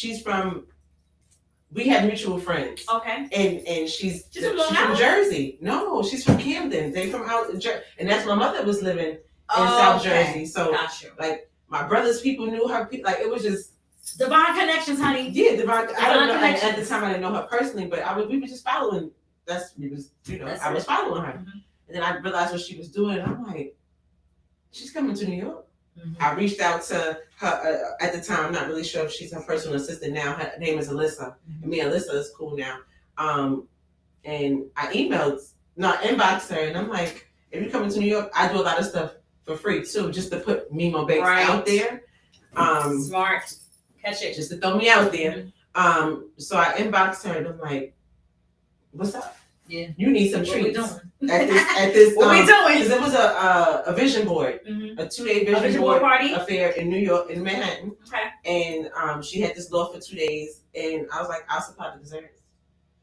we had mutual friends. Okay. And she's from Jersey. No, she's from Camden. They from out in Jersey. And that's my mother was living in South Jersey. So like my brother's people knew her. Like it was just divine connections, honey. Yeah, divine. I don't know. At the time, I didn't know her personally, but we were just following. I was following her, and then I realized what she was doing. And I'm like, she's coming to New York. I reached out to her at the time. I'm not really sure if she's her personal assistant now. Her name is Alyssa. And me and Alyssa is cool now. And I inboxed her, and I'm like, if you're coming to New York, I do a lot of stuff for free too, just to put Mimo Bakes out there. Smart. Catch it. Just to throw me out there. So I inboxed her, and I'm like, what's up? Yeah. You need some treats. What we doing? At this what we doing? Because it was a vision board, a 2-day vision board party affair in New York, in Manhattan. Okay. And she had this law for 2 days, and I was like, I'll supply the desserts.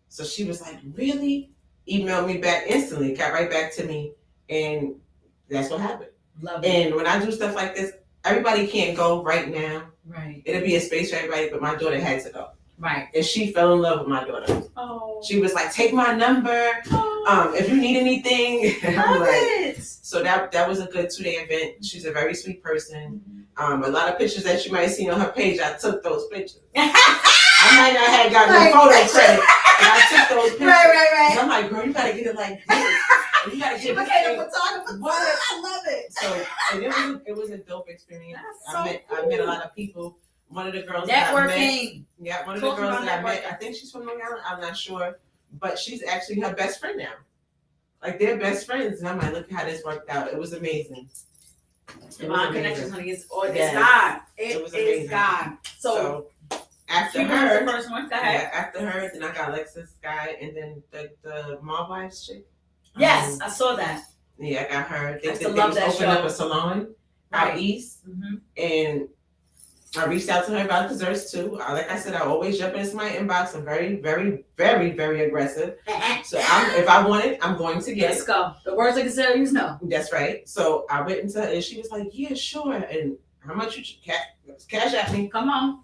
So she was like, really? Emailed me back instantly, got right back to me, and that's what happened. Love it. And when I do stuff like this, everybody can't go right now. Right. It'll be a space for everybody, but my daughter had to go. Right. And she fell in love with my daughter. Oh. She was like, take my number. If you need anything. Love it. So that was a good 2-day event. She's a very sweet person. A lot of pictures that you might have seen on her page, I took those pictures. I might not have gotten the photo credit, but I took those pictures. Right. I'm like, girl, you gotta get it like this. You gotta she became a photographer. What? I love it. So and it was a dope experience. I met a lot of people. One of the girls networking. One of the girls that I met, I think she's from Long Island, I'm not sure, but she's actually her best friend now. Like they're best friends, and I'm like, look how this worked out. It was amazing. Divine connections, honey. It's God. It is God. So after her, the first one. Go ahead. Yeah, after her, then I got Alexa Sky, and then the Mall Wives chick. Yes, I saw that. Yeah, I got her. They love that opened up a salon out east, and I reached out to her about desserts too. Like I said, I always jump into my inbox. I'm very, very, very, very aggressive. So if I want it, I'm going to get it. Let's go. The words I can say, you know. That's right. So I went into her, and she was like, yeah, sure. And how much you cash at me? Come on.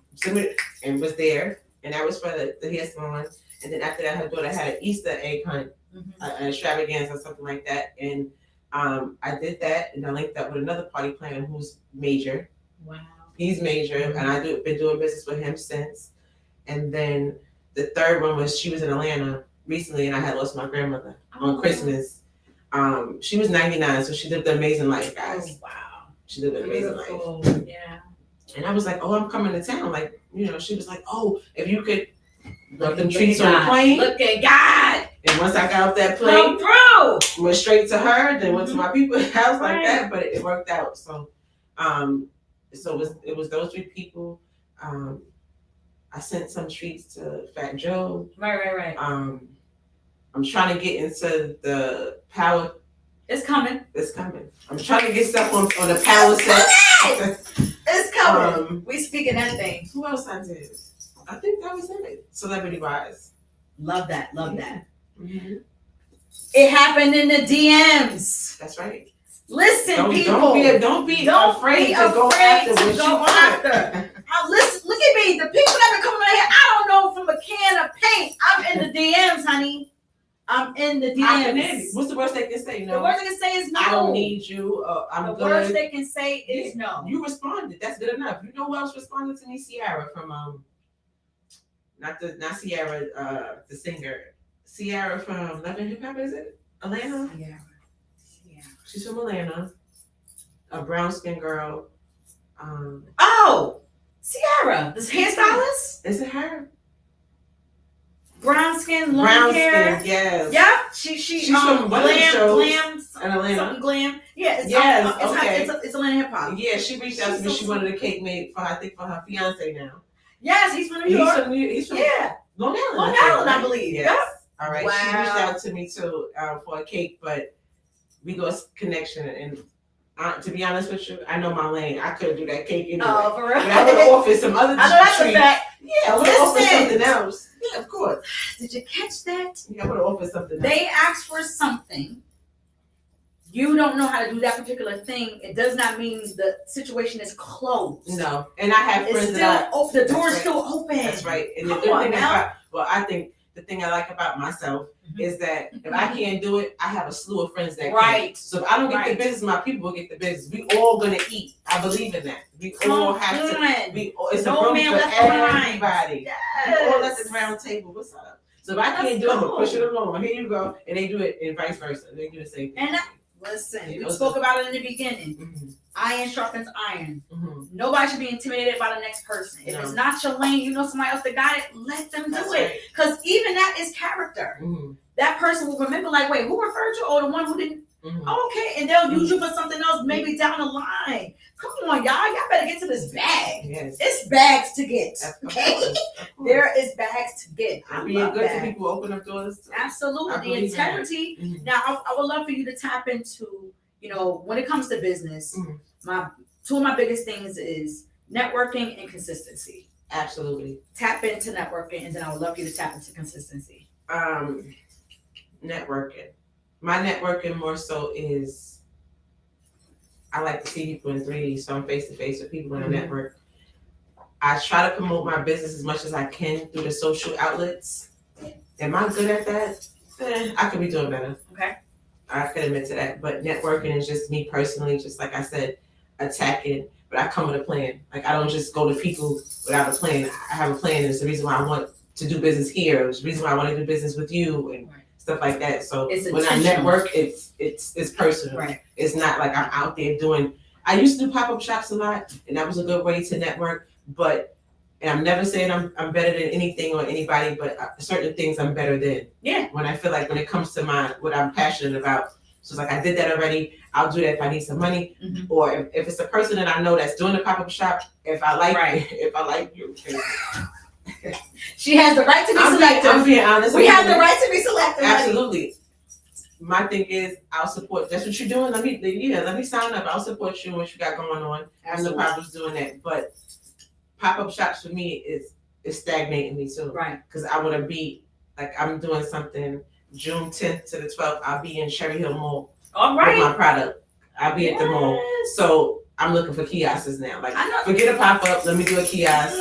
And was there. And that was for the hair salon. And then after that, her daughter had an Easter egg hunt, an extravaganza or something like that. And I did that, and I linked up with another party planner who's major. Wow. He's major, and I've been doing business with him since. And then the third one was she was in Atlanta recently, and I had lost my grandmother on Christmas. She was 99, so she lived an amazing life, guys. Oh, wow. She lived an amazing life. Yeah. And I was like, oh, I'm coming to town. Like, she was like, oh, if you could let them treats on the plane. Look at God. And once I got off that plane, went straight to her, then went to my people house like that, but it worked out. So So it was those 3 people. I sent some treats to Fat Joe. Right. I'm trying to get into the power. It's coming. I'm trying to get stuff on the power set. It's coming. We speaking that thing. Who else I did? I think that was it. Celebrity wise. Love that. Mm-hmm. It happened in the DMs. That's right. Listen, people. Don't be afraid to go after what you want. Now listen, look at me. The people that been coming out here, I don't know from a can of paint. I'm in the DMs, honey. I'm in the DMs. What's the worst they can say? No. The worst they can say is no. I don't need you. I'm good. The worst they can say is no. You responded. That's good enough. You know who else responded to me? Ciara from not Ciara, the singer. Ciara from Love and Hip Hop, is it? Atlanta? Yeah. She's from Atlanta. A brown skinned girl. Oh, Ciara, this hairstylist? Is it her? Brown skin, long hair. Yes. Yep. She's from glam, in Atlanta. something glam. Yeah. It's Atlanta hip hop. Yeah, she reached out to me. She wanted a cake made for her fiance now. Yes, he's from New York. He's from Long Island. Long Island, I believe. Yes. Yep. All right. Wow. She reached out to me too for a cake, but we lost connection. And to be honest with you, I know my lane. I couldn't do that cake anyway. Oh, for real. But I would have offered some other treats. I know that's a fact. Yeah, I would have offered something else. Yeah, of course. Did you catch that? Yeah, I would have offered something else. They asked for something. You don't know how to do that particular thing. It does not mean the situation is closed. No, and I have friends the door's still open. That's right. And I think the thing I like about myself is that if I can't do it, I have a slew of friends that can. So if I don't get the business, my people will get the business. We all gonna eat. I believe in that. We all have to. It's a room for everybody. Yes. We all at the round table. What's up? So if I can't do it, I'm gonna push it along. Here you go, and they do it, and vice versa. They do the same thing. And listen, we spoke about it in the beginning. Iron sharpens iron. Nobody should be intimidated by the next person. If it's not your lane, you know somebody else that got it, let them do it. Because even that is character. That person will remember, like, wait, who referred you? Or the one who didn't? Okay, and they'll use you for something else maybe down the line. Come on, y'all better get to this bag. Yes. It's bags to get. Okay? There is bags to get. I'm being good to people, open up doors. Absolutely. The integrity. Now, I would love for you to tap into, when it comes to business, two of my biggest things is networking and consistency. Absolutely. Tap into networking, and then I would love for you to tap into consistency. Networking. My networking more so is I like to see people in 3D, so I'm face to face with people when I network. I try to promote my business as much as I can through the social outlets. Am I good at that? I could be doing better. Okay. I could admit to that. But networking is just me personally, just like I said, attacking. But I come with a plan. Like, I don't just go to people without a plan. I have a plan, and it's the reason why I want to do business here. It's the reason why I want to do business with you and stuff like that. So when I network, it's personal. Right. It's not like I'm out there doing. I used to do pop-up shops a lot, and that was a good way to network. And I'm never saying I'm better than anything or anybody, but certain things I'm better than. Yeah. When I feel like when it comes to what I'm passionate about. So it's like, I did that already. I'll do that if I need some money. Or if it's a person that I know that's doing a pop-up shop, if I like you. She has the right to be selective. I'm being honest. We have the right to be selective. Absolutely. My thing is, I'll support. That's what you're doing. Let me sign up. I'll support you and what you got going on. I have no problems doing that. But pop-up shops for me is stagnating me too. Right. Because I want to be like, I'm doing something June 10th to the 12th. I'll be in Cherry Hill Mall. All right. With my product. I'll be at the mall. So I'm looking for kiosks now. Like, forget a pop-up. Let me do a kiosk.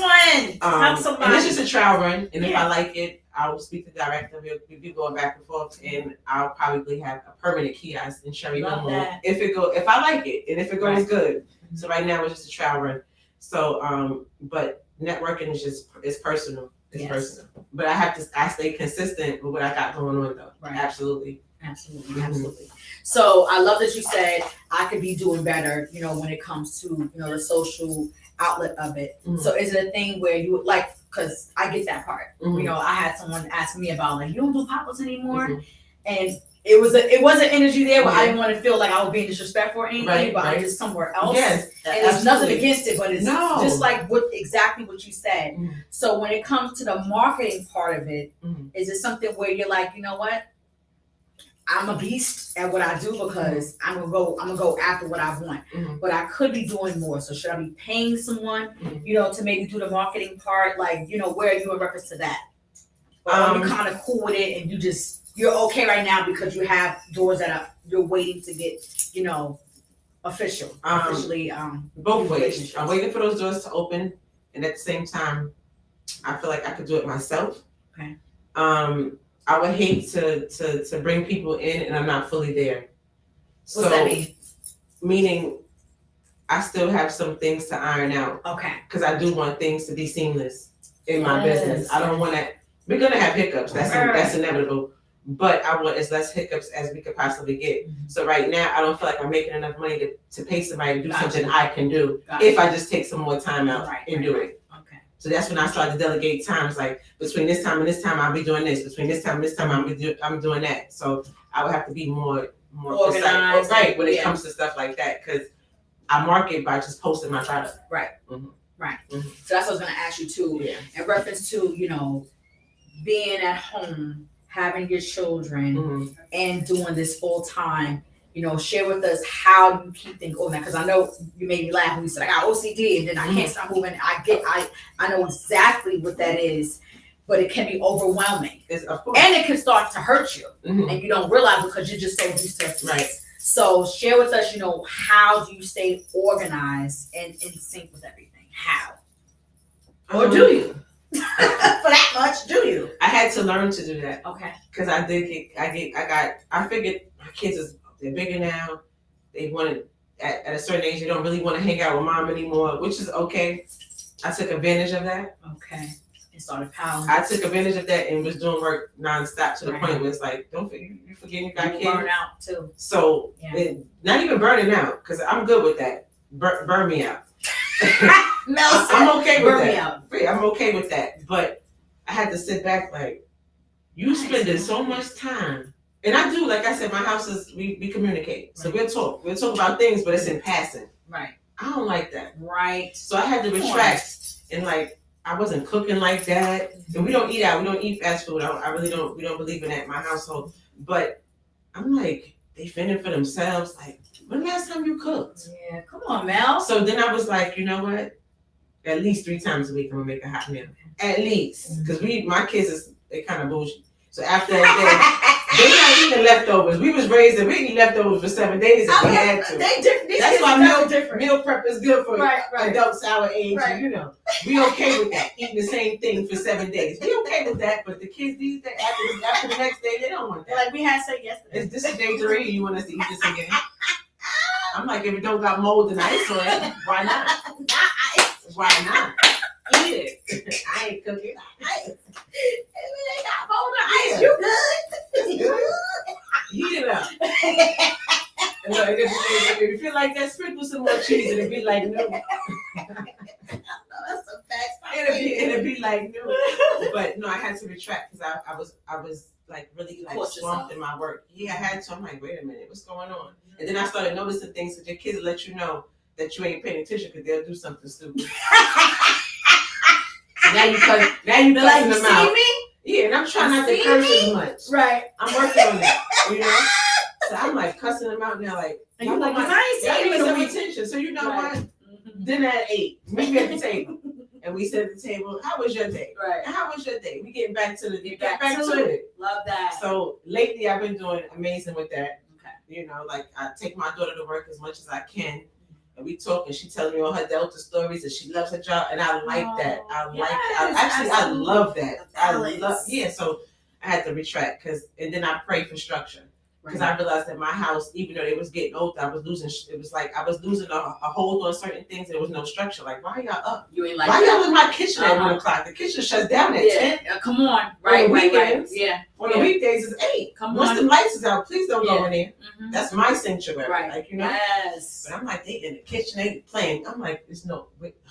Help somebody. And it's just a trial run. And if I like it, I'll speak to the director. We'll be going back and forth, and I'll probably have a permanent kiosk in Cherry Hill Mall. If I like it, and if it goes good. So right now it's just a trial run. So, but networking is personal. It's personal. But I stay consistent with what I got going on though. Right. Absolutely. So I love that you said I could be doing better, when it comes to, the social outlet of it. So is it a thing where you would like, because I get that part. I had someone ask me about, like, you don't do pop-ups anymore. And it was an energy there where I Yeah. didn't want to feel like I was being disrespectful or anything, Right, but I'm right. just somewhere else. Yes, And there's nothing absolutely. against it, but it's No. just like exactly what you said. Mhm. So when it comes to the marketing part of it, Mhm. is it something where you're like, you know what? I'm a beast at what I do because I'm gonna go after what I want. Mhm. But I could be doing more. So should I be paying someone, Mhm. to maybe do the marketing part? Like, where are you in reference to that? Or are you kind of cool with it and you're okay right now because you have doors that you're waiting to get, officially. Both ways. I'm waiting for those doors to open, and at the same time, I feel like I could do it myself. Okay. I would hate to bring people in and I'm not fully there. What's that mean? Meaning, I still have some things to iron out. Okay. Because I do want things to be seamless in my business. I don't want to. We're gonna have hiccups. That's inevitable. But I want as less hiccups as we could possibly get. Mm-hmm. So right now, I don't feel like I'm making enough money to pay somebody to do Gotcha. something I can do if I just take some more time out and do it. Okay. So that's when I started to delegate times. Like between this time and this time, I'll be doing this. Between this time and this time, I'm doing that. So I would have to be more organized, precise, right? When it comes to stuff like that, because I market by just posting my product. Right. Mm-hmm. Right. Mm-hmm. So that's what I was gonna ask you too. Yeah. In reference to being at home, having your children, and doing this full time. Share with us how you keep things organized. Because I know you made me laugh when you said I got OCD and then I can't stop moving. I know exactly what that is, but it can be overwhelming. Of course. And it can start to hurt you, Mm-hmm. and you don't realize because you're just so used to it. Right. So share with us, how do you stay organized and in sync with everything? How? Or do you? For that much, do you? I had to learn to do that. Okay. Because I figured my kids they're bigger now. They wanted at a certain age they don't really want to hang out with mom anymore, which is okay. I took advantage of that. Okay. And started piling. I took advantage of that and was doing work nonstop to the Right. point where it's like, don't forget you forget you got kids. Burn out too. So not even burning out, because I'm good with that. Burn me out. I'm okay with burn that. Me out. I'm okay with that. But I had to sit back like, you spending so much time. And I do, like I said, my house is, we communicate. So we'll talk about things, but it's in passing. Right. I don't like that. Right. So I had to retract and like, I wasn't cooking like that. And we don't eat out. We don't eat fast food. I really don't, we don't believe in that in my household. But I'm like, they fending for themselves. Like, when the last time you cooked? Yeah, come on, Mel. So then I was like, you know what? At least 3 times a week, I'm gonna make a hot meal. At least. Because my kids, they kind of bougie. So after that, they're not eating leftovers. We was raised and we eat leftovers for 7 days if we had to. That's why meal prep is good for adults our age. Right. And, we okay with that. Eating the same thing for 7 days. We okay with that. But the kids these days, after the next day, they don't want that. Like we had said yesterday. This is day 3. You want us to eat this again? I'm like, if it don't got mold and ice on it, why not? Why not? Eat it. I ain't cooking. If it ain't got mold or ice, you good? You good? Heat it up. And look, if you feel like that, sprinkle some more cheese and it'll be like new. That's a fact. It'll be like new. But no, I had to retract because I was like really like swamped in my work. Yeah, I had to. I'm like, wait a minute, what's going on? And then I started noticing things that your kids let you know that you ain't paying attention because they'll do something stupid. Now you cussing like, them out. See me? Yeah, and I'm trying not to curse as much. Right. I'm working on that, So I'm like cussing them out now, like, and you're like, I ain't need seen some you. attention. So you know what? Dinner at 8. Meet me at the table. And we sit at the table. How was your day? Right. How was your day? We getting back to back to it. Love that. So lately I've been doing amazing with that. Okay. Like I take my daughter to work as much as I can. And we talk and she tells me all her Delta stories and she loves her job. And I like that. I love that. So I had to retract and then I pray for structure. Because I realized that my house, even though they was getting older, I was losing a hold on certain things. There was no structure. Like, why y'all up? You ain't like why y'all in my kitchen at 1 o'clock? The kitchen shuts down at 10. Come on. Right. Weekends. Yeah. On the weekdays is 8. Once the lights is out, please don't go in there. Mm-hmm. That's my sanctuary. Right. Like, Yes. But I'm like, they in the kitchen, they playing. I'm like,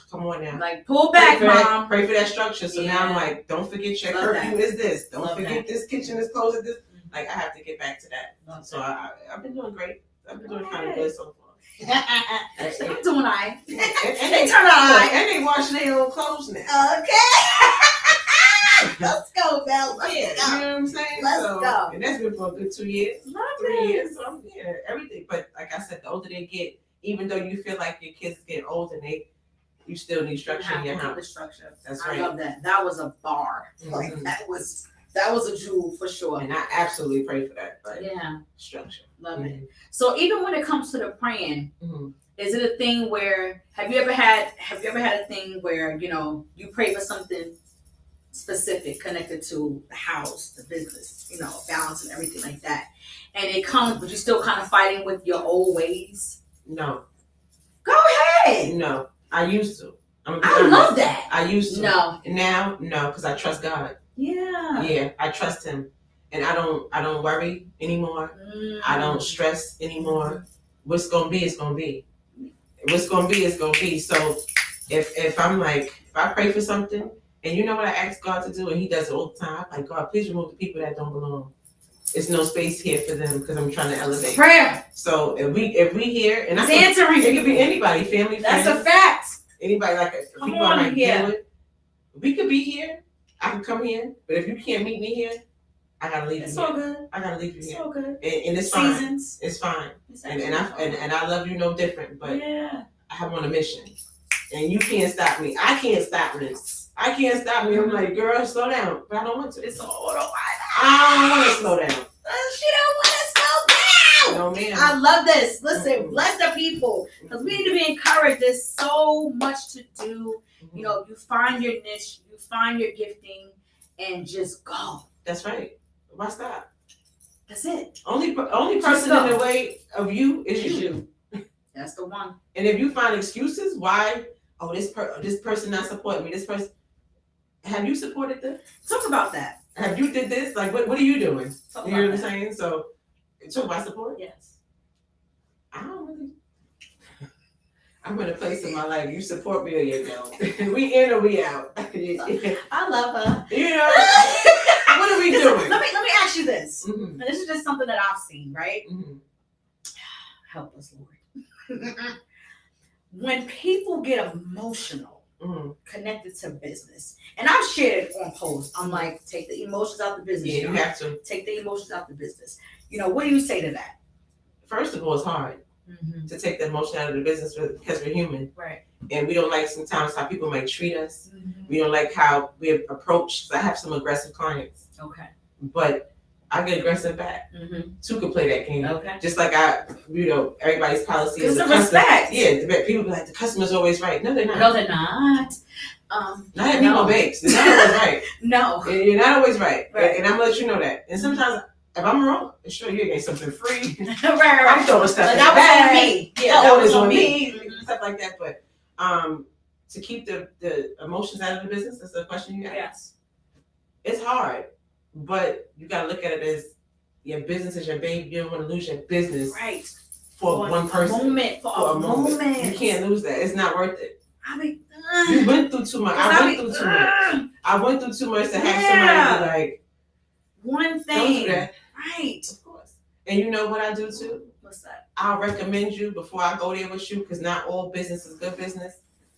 come on now. Like, pull back, Mom. Pray for that structure. So now I'm like, don't forget your curfew is this. Don't forget this kitchen is closed at this. Like I have to get back to that. So I've been doing great. I've been doing kind of Good. good so far. I'm doing all right. And They turn out all right. And they washing their own clothes now. Okay. Let's go, Belle. Let's Yeah, go. you know what I'm saying? Let's so, go. And that's been for a good 2 years, Love 3 it. years. So yeah, everything. But like I said, the older they get, even though you feel like your kids get older, you still need structure in your The house. structure. That's I right. love that. That was a bar. Like Mhm. that was a jewel for sure. And I absolutely pray for that. Like Yeah, structure. love it. So even when it comes to the praying, Mm-hmm. is it a thing where have you ever had a thing where you pray for something specific connected to the house, the business, balance and everything like that, and it comes, but you're still kind of fighting with your old ways? No. Go ahead. No. I used to. I love that. I used to. No. Now, no, because I trust God. Yeah. Yeah, I trust Him, and I don't worry anymore. I don't stress anymore. What's gonna be is gonna be. What's gonna be is gonna be. So if I'm like, if I pray for something, and you know what I ask God to do, and He does it all the time, I'm like, God, please remove the people that don't belong. There's no space here for them because I'm trying to elevate. Prayer. So if we here, and It's answering. it could be anybody, family, That's friends, a fact. anybody like Come people on I might here. deal with. We could be here. I can come here, but if you can't meet me here, I gotta leave It's you all here. good. I gotta leave you It's here, all good. and it's fine. Seasons. It's fine. It's And actually I love you no different, but yeah. I'm on a mission, and you can't stop me. I can't stop this. I can't stop me. I'm like, girl, slow down, but I don't want to. It's all autopilot. I don't want to slow down. She don't want to slow down. No, ma'am. I love this. Listen, Mhm. bless the people, because we need to be encouraged. There's so much to do. You find your niche, you find your gifting, and just go. That's right. Why stop? That's it. Only Just person go. in the way of you is you. That's the one. And if you find excuses why, this person not supporting me, this person, have you supported them? Talk about that. Have you did this? Like, what are you doing? Talk You know about what I'm that. saying? So, talk about support. Yes. I don't really. I'm in a place in my life. You support me or you don't. We in or we out. I love her. You know, what are we doing? Let me ask you this. Mm-hmm. And this is just something that I've seen, right? Mm-hmm. Help us, Lord. When people get emotional, Mm-hmm. connected to business, and I've shared it on posts, I'm like, take the emotions out the business. Yeah, you y'all. have to. Take the emotions out the business. What do you say to that? First of all, it's hard to take the emotion out of the business because we're human, Right. and we don't like sometimes how people might treat us. We don't like how we approach. I have some aggressive clients, Okay. but I get aggressive back. Two can play that game. Okay. Just like everybody's policy is Because of respect. Yeah, people be like, the customer's always right. No, they're not. No, they're not. Not at Mimo Bakes. They're not always right. No. You're not always right. Right. And I'm gonna let you know that. And sometimes, if I'm wrong, sure you get something free. right. I'm throwing stuff in the That bag. was on me. Yeah, that was on on me. me. Stuff like that. But to keep the emotions out of the business, that's the question you asked. Yes. It's hard, but you gotta look at it as your business is your baby. You don't want to lose your business Right. for one person. For a moment. You can't lose that. It's not worth it. I mean, You went through too much. I went through too much. I went through too much to have somebody be like, one don't thing. do that. Right. Of course. And you know what I do too? What's that? I'll recommend you before I go there with you, because not all business is good business.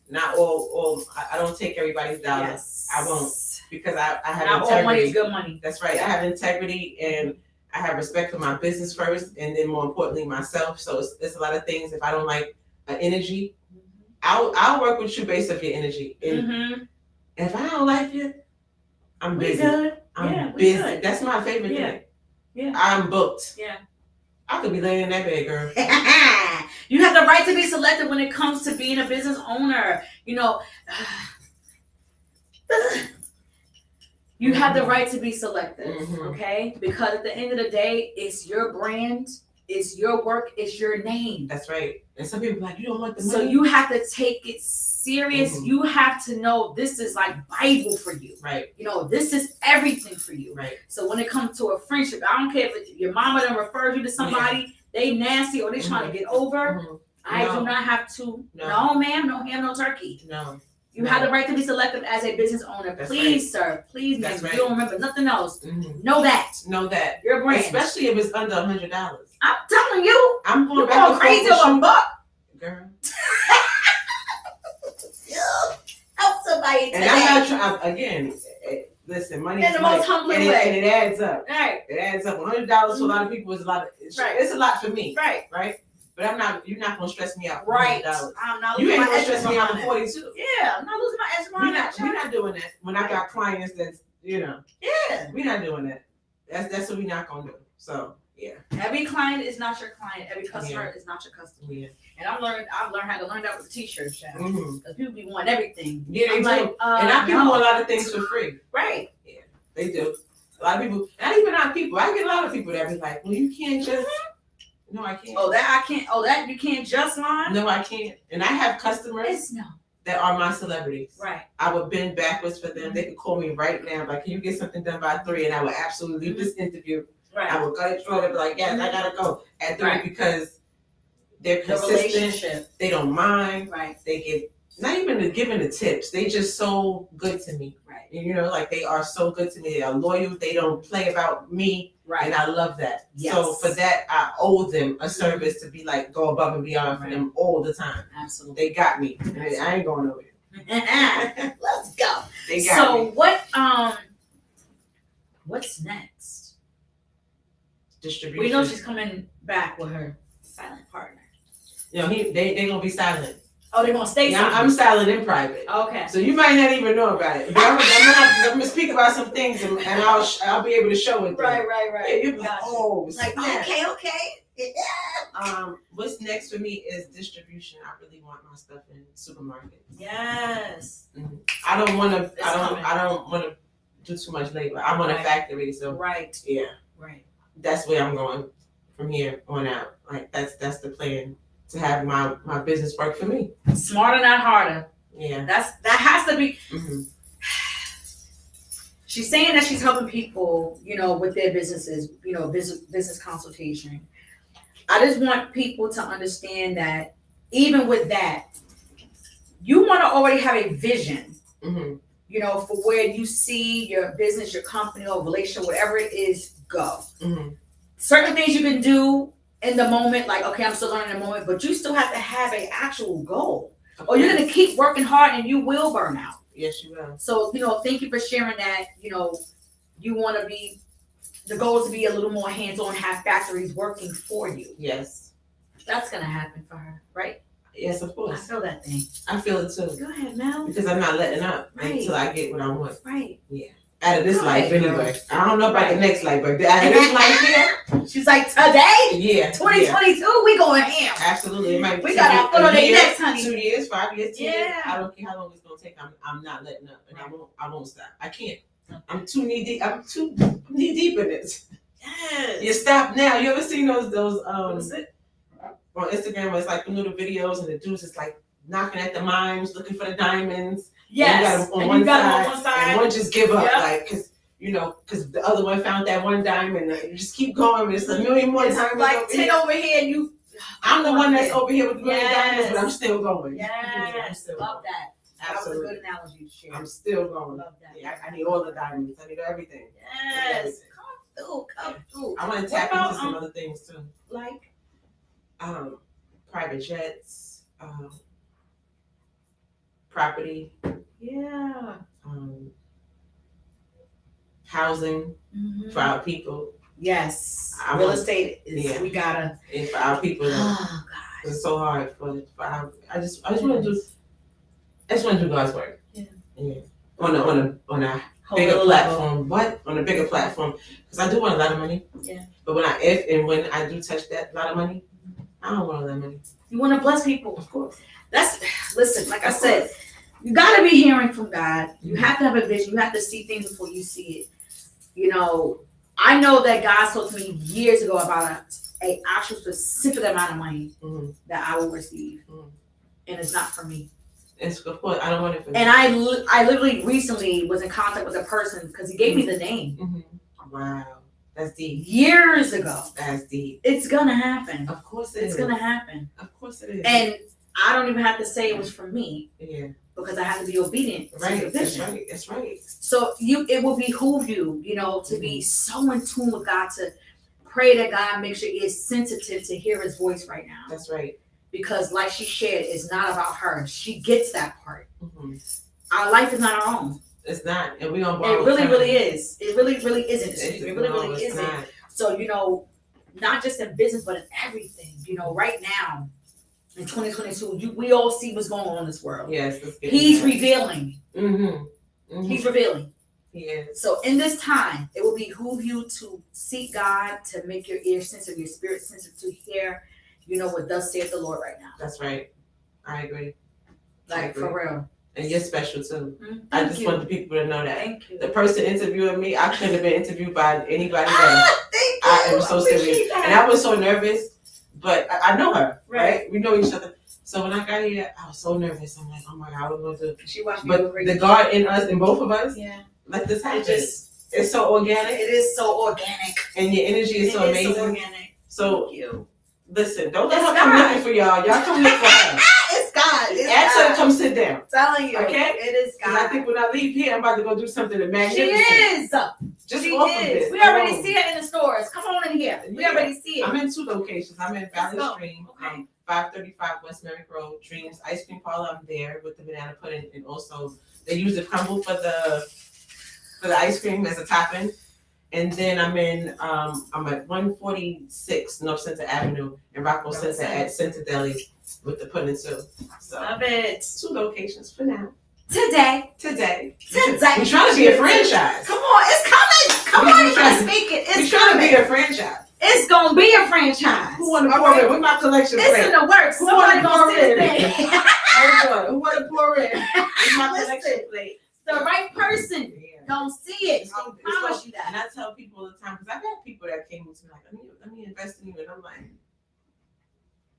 Not all. I don't take everybody's dollars. Yes. I won't, because I have Not all integrity. money is good money. That's right. I have integrity, and I have respect for my business first, and then more importantly myself. So it's a lot of things. If I don't like an energy, I'll work with you based off your energy. And if I don't like you, I'm busy. Good. I'm we busy. good. That's my favorite Yeah. thing. Yeah. I'm booked. Yeah. I could be laying in that bed, girl. You have the right to be selective when it comes to being a business owner. You have the right to be selective, okay? Because at the end of the day, it's your brand, it's your work, it's your name. That's right. And some people are like, you don't want the money. So you have to take it serious. You have to know this is like Bible for you. Right. This is everything for you. Right. So when it comes to a friendship, I don't care if your mama done referred you to somebody, they nasty or they trying to get over. I do not have to. No, ma'am, no ham, no turkey. No. You have the right to be selective as a business owner. That's Please, sir. Please, That's ma'am. right. You don't remember nothing else. Mm-hmm. Know that. Know that. Your brand. Especially if it's under $100. I'm telling you. I'm going You're back going crazy and forth over a buck. girl. Help somebody today. And I'm not trying, again, listen, money In is the money. most humbling and way. And it adds up. Right. It adds up. $100 to a lot of people is a lot. It's a lot for me. Right. Right? But you're not going to stress me out for Right. $100. I'm not You losing ain't my going to stress me out for edge. 42. Yeah, I'm not losing my edge on that. We're not doing that. When I got clients that's, Yeah. we're not doing that. That's what we're not going to do. So, yeah. Every client is not your client. Every customer is not your customer. Yeah. And I've learned how to learn that with the t-shirt shop. Mm-hmm. Because people be wanting everything. Yeah, they I'm do. like, And I people no. want a lot of things for free. Right. Yeah, they do. A lot of people, not even not people. I get a lot of people that be like, well, you can't just. No, I can't. Oh, that I can't. Oh, that you can't just line. No, I can't. And I have customers It's no. that are my celebrities. Right. I would bend backwards for them. They could call me right now, like, can you get something done by 3? And I would absolutely leave this interview. Right. I would cut it short and be like, yes, I gotta go at 3 Right. because they're The consistent. relationship. They don't mind. Right. They give not even giving the tips. They just so good to me. Right. You know, like they are so good to me. They are loyal. They don't play about me. Right. And I love that. Yes. So for that, I owe them a service to be like, go above and beyond for them all the time. Absolutely. They got me. And I ain't going nowhere. Let's go. They got me. What's next? Distribution. We know she's coming back with her silent partner. You know, they gonna be silent. Oh, they're gonna stay silent. I'm silent in private. Okay. So you might not even know about it. But I'm gonna speak about some things and I'll be able to show it. Right. Yeah, you'll be like, Gotcha. oh, Like, snap. okay. What's next for me is distribution. I really want my stuff in supermarkets. Yes. I don't want to. It's I coming. don't want to do too much labor. I want a Right. factory. So Right. yeah, Right. that's where I'm going from here on out. Like that's the plan, to have my business work for me. Smarter, not harder. Yeah. That has to be. Mm-hmm. She's saying that she's helping people, with their businesses, business consultation. I just want people to understand that even with that, you want to already have a vision, Mm-hmm. For where you see your business, your company, or relationship, whatever it is, go. Mm-hmm. Certain things you can do in the moment, like, okay, I'm still learning in the moment, but you still have to have an actual goal, or you're going to keep working hard and you will burn out. Yes, you will. So, thank you for sharing that. You want to be, the goal is to be a little more hands-on, have factories working for you. Yes. That's going to happen for her, right? Yes, of I course. feel that thing. I feel it too. Go ahead, Mel. Because I'm not letting up Right. until I get what I want. Right. Out of this Go life, ahead, girl. anyway. I don't know about Right. the next life, but out of this life here, She's like, today, yeah. 2022, we going ham. Absolutely. It might We take got our foot on a their year, necks, honey. 2 years, 5 years, 10 years. Yeah. I don't care how long it's gonna take. I'm not letting up, and Right. I won't stop. I can't. I'm too knee deep. I'm too knee deep in it. Yes. You stop now. You ever seen those What's it? on Instagram where it's like the little videos and the dudes is like knocking at the mimes, looking for the diamonds. Yes. And And you you got got them them on one side. and one just give up, Yep. like, because the other one found that one diamond. And you just keep going. It's a million more It's diamonds. like over 10 here. over here, and you. I'm the one that's over here with the million Yes. diamonds, but I'm still going. I'm Yes. still Love going. that. That was a Absolutely. good analogy to share. I'm still going. Love that. Yeah, I need all the diamonds. I need everything. Yes. Come through. I want to What tap about, into some other things too. like, Private jets, property, yeah. housing for our people. Yes. I Real want- estate is, yeah. we gotta. And for our people, Oh, God. it's so hard for our, I just want to do God's work. Yeah. On a bigger Whole level. platform. What? On a bigger platform. Because I do want a lot of money. Yeah. But when I do touch that lot of money, I don't want all that money. You want to bless people. Of course. Listen, like I Of said, course. you got to be hearing from God. You have to have a vision. You have to see things before you see it. I know that God spoke to me years ago about a actual specific amount of money Mm-hmm. that I will receive. Mhm. And it's not for me. It's of course I don't want it for me. And I literally recently was in contact with a person because he gave me the name Mm-hmm. Wow. That's deep. years ago. That's deep. It's going to happen. Of course it It's is. going to happen. Of course it is. And I don't even have to say it was for me. yeah. because I have to be obedient to the vision. That's right. So it will behoove you, to be so in tune with God, to pray that God makes your ears sensitive to hear his voice right now. That's right. Because like she shared, it's not about her. She gets that part. Mm-hmm. Our life is not our own. It's not. And we don't borrow. It really is. It really isn't. It really isn't. Not. So, not just in business, but in everything. Right now, in 2022, we all see what's going on in this world. Yes. He's revealing. Mm-hmm. Mm-hmm. He's revealing. He is. So in this time, it will behoove you to seek God, to make your ear sensitive, your spirit sensitive, to hear, what thus saith the Lord right now. That's right. I agree. For real. And you're special too. Mm-hmm. I just want the people to know that. Thank you. The person interviewing me, I couldn't have been interviewed by anybody else. Thank you. I am so serious. And I was so nervous, but I know her, right? We know each other. So when I got here, I was so nervous. I'm like, oh my God, what am I going to do? She watched me. But the God in us, in both of us, let this happen. It's so organic. It is so organic. And your energy is so amazing. So organic. So, thank you. Listen, don't let her come looking for y'all. Y'all come look for her. It's God. Ask her to come sit down. I'm telling you. Okay? It is God. I think when I leave here, I'm about to go do something magnificent. She is. Just she off is. of this. We already see it in the stores. Come on in here. We already see it. I'm in 2 locations. I'm in Valley Stream, okay. 535 West Merrick Road, Dreams Ice Cream Parlor. I'm there with the banana pudding, and also they use the crumble for the ice cream as a topping. And then I'm at 146 North Center Avenue in Rockaway Center at Center Deli with the pudding too. So love it. 2 locations for now. Today. We're trying to be a franchise. Come on, it's coming. Come on, you can speak it. It's We're trying to be a franchise. It's gonna be a franchise. Who want to pour in? With my collection it's in the works. Who want to pour in? Who want to pour in? With my collection plate. The right person don't see it. I promise you that. And I tell people all the time, because I've had people that came to me like, let me invest in you, and I'm like,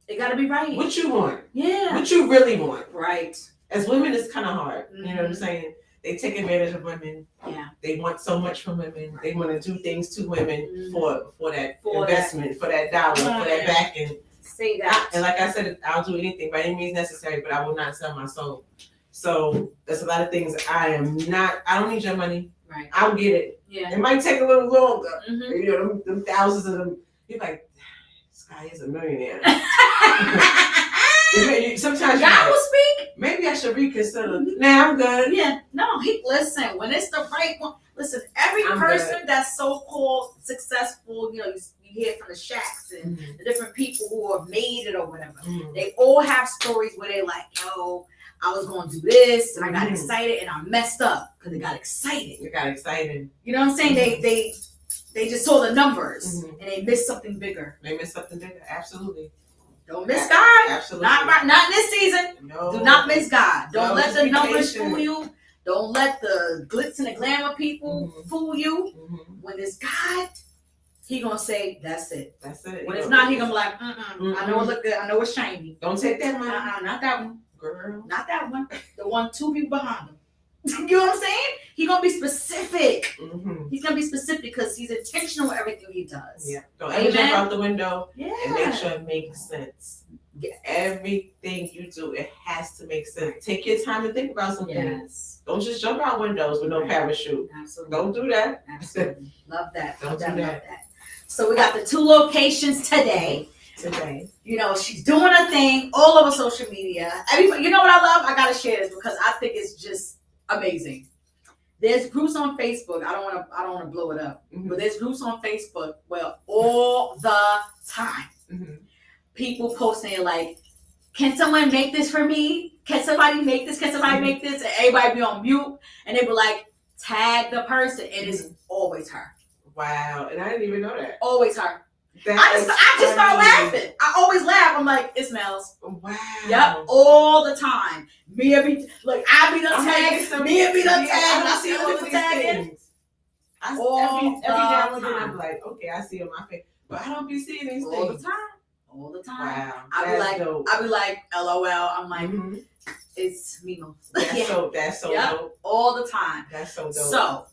it gotta be right. What you want? Yeah. What you really want? Right. As women, it's kind of hard. Mm-hmm. You know what I'm saying? They take advantage of women. Yeah. They want so much from women. They want to do things to women for that for investment, for that dollar, for that backing. Say that. And like I said, I'll do anything by any means necessary, but I will not sell my soul. So there's a lot of things I don't need your money. Right. I'll get it. Yeah. It might take a little longer. Mm-hmm. Them thousands of them. You're like, this guy is a millionaire. Sometimes God will speak. Maybe I should reconsider. Nah, I'm good. Yeah. No, listen, when it's the right one, listen, every person that's so-called successful, you hear from the Shaqs and the different people who have made it or whatever. They all have stories where they like, yo, I was going to do this and I got excited and I messed up because they got excited. You got excited. You know what I'm saying? They just saw the numbers and they missed something bigger. They missed something bigger. Absolutely. Don't miss God. Absolutely. Not this season. No. Do not miss God. Don't let the numbers fool you. Don't let the glitz and the glamour people fool you. When it's God, he gonna say, that's it. That's it. When it's not, he gonna be like, I know it look good. I know it's shiny. Don't take that money. Not that one. Girl. Not that one. The one 2 people behind him. You know what I'm saying? He gonna be specific. He's gonna be specific because he's intentional with everything he does. Yeah. Don't ever jump out the window and make sure it makes sense. Yeah. Everything you do, it has to make sense. Take your time to think about some things. Don't just jump out windows with no parachute. Absolutely. Don't do that. Absolutely. Love that. Don't do that. Love that. So we got the 2 locations today. She's doing her thing all over social media. Everybody, you know what I love? I gotta share this because I think it's just amazing. There's groups on Facebook. I don't want to blow it up, but there's groups on Facebook where all the time people posting like, "Can someone make this for me? Can somebody make this? Can somebody make this?" And everybody be on mute, and they be like, "Tag the person." It is always her. Wow, and I didn't even know that. Always her. I just start laughing. I always laugh. I'm like, it smells. Wow. Yep, all the time. Mia be like, I be the tag. Mia be the tag. I see all the tagging. Every now and then I'm like, okay, I see it on my face, but I don't be seeing these all things the time. All the time. Wow. I be like, LOL. I'm like, it's Mimo. That's so dope. All the time. That's so dope. So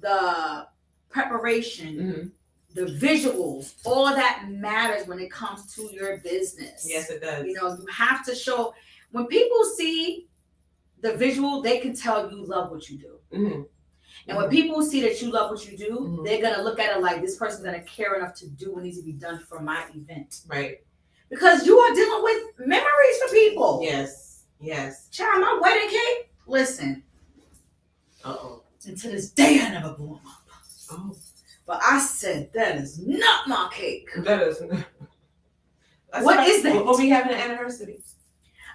the preparation. The visuals, all of that matters when it comes to your business. Yes, it does. You have to show when people see the visual, they can tell you love what you do. Mm-hmm. And when people see that you love what you do, Mhm. they're gonna look at it like this person's gonna care enough to do what needs to be done for my event. Right. Because you are dealing with memories for people. Yes. Yes. Child, my wedding cake. Listen. Uh-oh. And to this day, I never blew them up. Oh. But I said that is not my cake. That is. What is that? Well, we having an anniversary.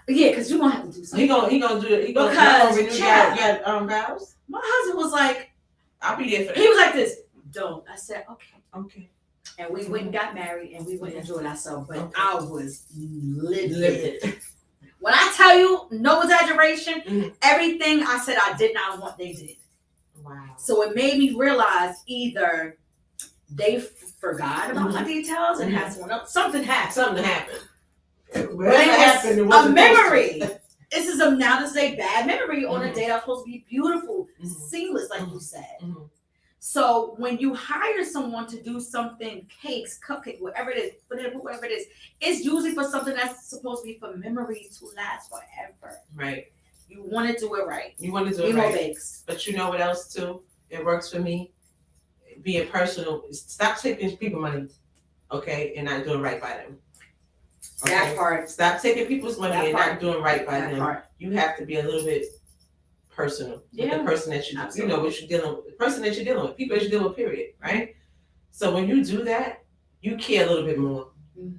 Yeah, because you're gonna have to do something. He gonna do it. He gonna renew your vows. My husband was like, I'll be there for that. he was like this. Don't. I said, okay. Okay. And we went and got married and we went and enjoyed ourselves. But Okay. I was livid. Livid. When I tell you, no exaggeration, Mhm. everything I said I did not want, they did. Wow. So it made me realize either they forgot about my details and had someone else. Something happened. Something happened. But it was a memory. This is a bad memory on a day that was supposed to be beautiful, seamless, like you said. Mhm. So when you hire someone to do something, cakes, cupcake, whatever it is, whatever it is, it's usually for something that's supposed to be for memories to last forever. Right. You want to do it right. You want to do it Emo right. bakes. But you know what else too? It works for me. Being personal. Stop taking people money, okay, and not doing right by them. Okay? That part. Stop taking people's money That and part. not doing right by That them. part. You have to be a little bit personal with Yeah. the person that you Absolutely. know what you're dealing with, the person that you're dealing with, people that you're dealing with, period, right? So when you do that, you care a little bit more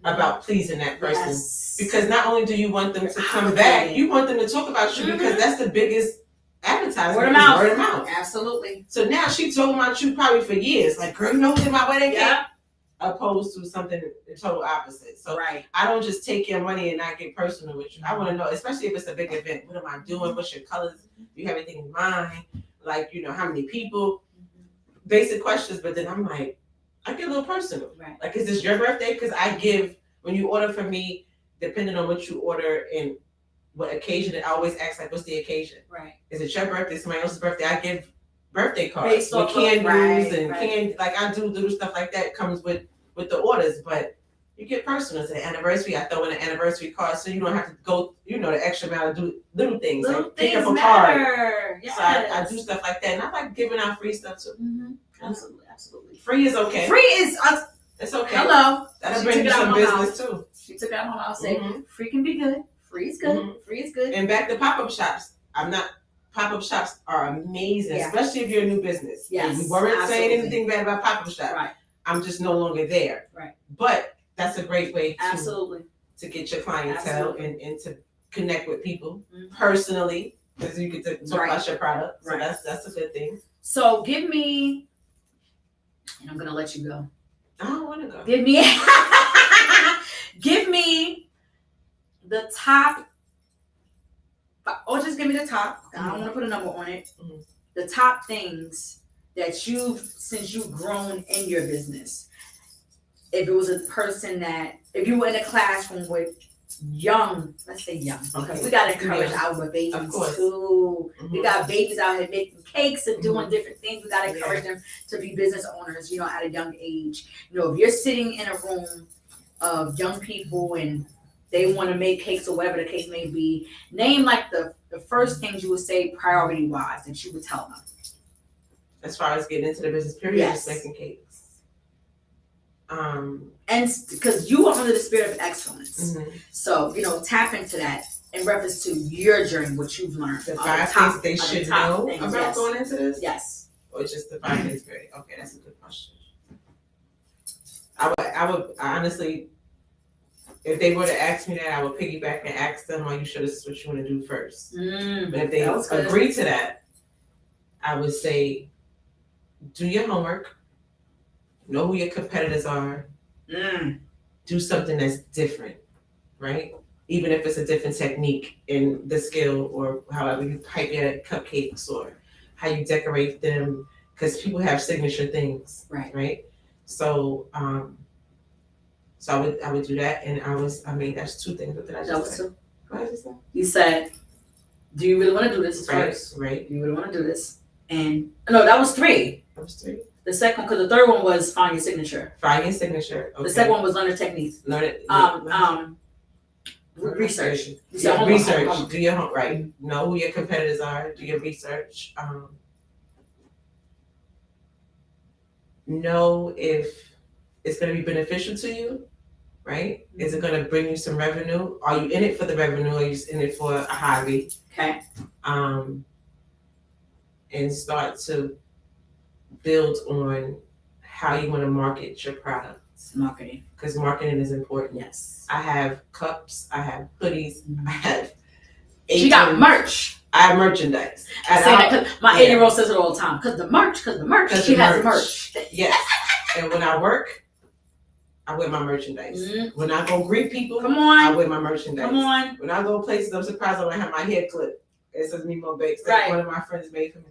about pleasing that person. Yes. Because not only do you want them to You're come back, obligated. you want them to talk about you because that's the biggest advertisement. Word of mouth. Word of mouth. Absolutely. So now she talking about you probably for years. Like, girl, you know who's in my wedding cake? Yeah. Opposed to something the total opposite. So Right. I don't just take your money and not get personal with you. I want to know, especially if it's a big event, what am I doing? What's your colors? Do you have anything in mind? Like, how many people? Basic questions, but then I'm like, I get a little personal. Right. Like, is this your birthday? Because I give, when you order from me, depending on what you order and what occasion, I always ask, like, what's the occasion? Right. Is it your birthday? Somebody else's birthday? I give birthday cards Based with off of- candles right, and right. candy. Like, I do little stuff like that comes with the orders, but you get personal. It's an anniversary. I throw in an anniversary card so you don't have to go, the extra mile to do little things. Little like pick things up a card. matter. Yes. So I do stuff like that. And I like giving out free stuff too. Mm-hmm. Absolutely. Absolutely. Free is okay. Free is It's okay. hello. That'll She bring took you it out some my business mouth. too. She took it out my mouth. Say Mhm. free can be good. Free is good. Mhm. Free is good. And back to pop-up shops. Pop-up shops are amazing, Yeah. especially if you're a new business. Yes, We weren't saying absolutely. anything bad about pop-up shop. Right. I'm just no longer there. Right. But that's a great way Absolutely. to get your clientele and to connect with people Mhm. personally, because you get to talk Right. about your product. So Right. that's a good thing. So give me, and I'm gonna let you go. I don't want to go. Give me, give me the top, or just give me the top. I don't want to put a number on it. Mhm. The top things that since you've grown in your business. If it was a person if you were in a classroom with let's say young, because Okay. we got to encourage Yeah. our babies Of course. too. Mhm. We got babies out here making cakes and doing Mhm. different things. We got to encourage them to be business owners, at a young age. If you're sitting in a room of young people and they want to make cakes or whatever the case may be, name like the first things you would say priority wise that you would tell them. As far as getting into the business, period, Yes. just making cakes. And because you are under the spirit of excellence. Mhm. So, tap into that in reference to your journey, what you've learned. The Are 5 top- things they are the should top know things, about yes. going into this? Yes. Or just the 5 things, period? Okay, that's a good question. I would honestly, if they were to ask me that, I would piggyback and ask them, are you sure this is what you want to do first? But if they That was good. agree to that, I would say, do your homework, know who your competitors are, do something that's different, right? Even if it's a different technique in the skill or however you pipe your cupcakes or how you decorate them, because people have signature things, right? So, I would do that, and that's 2 things. What did I That just was say? two. What did I just say? You said, do you really want to do this first? Right. Do you really want to do this? And no, that was 3. That was 3. The second, because the third one was find your signature. Find your signature. Okay. The second one was learn the techniques. Learn it. Research. Yeah, research. Do your homework. Right. Know who your competitors are. Do your research. Know if it's going to be beneficial to you. Right? Is it going to bring you some revenue? Are you in it for the revenue? Or are you just in it for a hobby? Okay. And start to build on how you want to market your products. Marketing. Because marketing is important. Yes. I have cups. I have hoodies. I have. She got merch. I have merchandise. I say that because my 8-year-old says it all the time. Because the merch. She has merch. Yes. And when I work, I wear my merchandise. Mm-hmm. When I go greet people, I wear my merchandise. Come on. When I go places, I'm surprised I don't have my hair clipped. It says Mimo Bakes. Right. One of my friends made for me.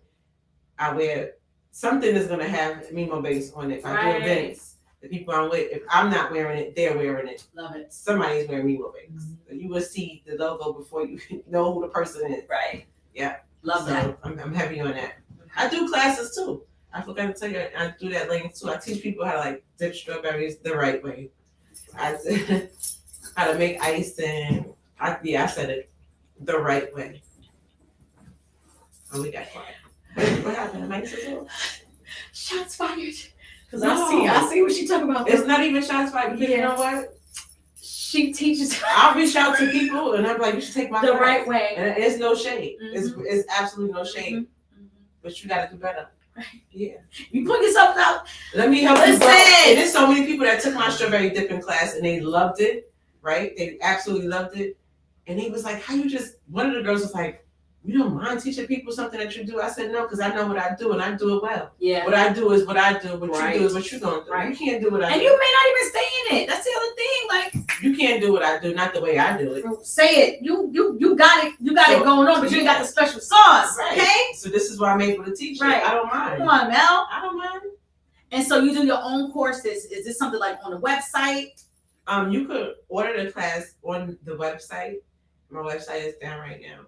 I wear something that's gonna have Mimo Bakes on it. If I do events, the people I'm with, if I'm not wearing it, they're wearing it. Love it. Somebody's wearing Mimo Bakes. Mm-hmm. You will see the logo before you know who the person is. Right. Yeah. Love that. I'm heavy on that. I do classes too. I forgot to tell you, I do that later too. I teach people how to dip strawberries the right way. How to make icing. I said it the right way. Oh, we got quiet. What happened? Am I shots fired. Because I see what she's talking about. It's not even shots fired. Because you know what? She teaches. I'll reach out to people and I'm like, you should take my class. Right way. And it's no shade. Mm-hmm. It's absolutely no shade. Mm-hmm. But you got to do better. Right. Yeah. You put yourself out. Let me help you. And there's so many people that took my strawberry dipping class and they loved it. Right? They absolutely loved it. And he was like, one of the girls was like, you don't mind teaching people something that you do? I said, no, because I know what I do and I do it well. Yeah. What I do is what I do. What you do is what you're going to do. Right. You can't do what I do. And you may not even stay in it. That's the other thing. You can't do what I do, not the way I do it. Say it. You got it. You got it going on, but you ain't got the special sauce. Right. Okay? So this is why I'm able to teach it. I don't mind. Come on, Mel. I don't mind. And so you do your own courses. Is this something on the website? You could order the class on the website. My website is down right now.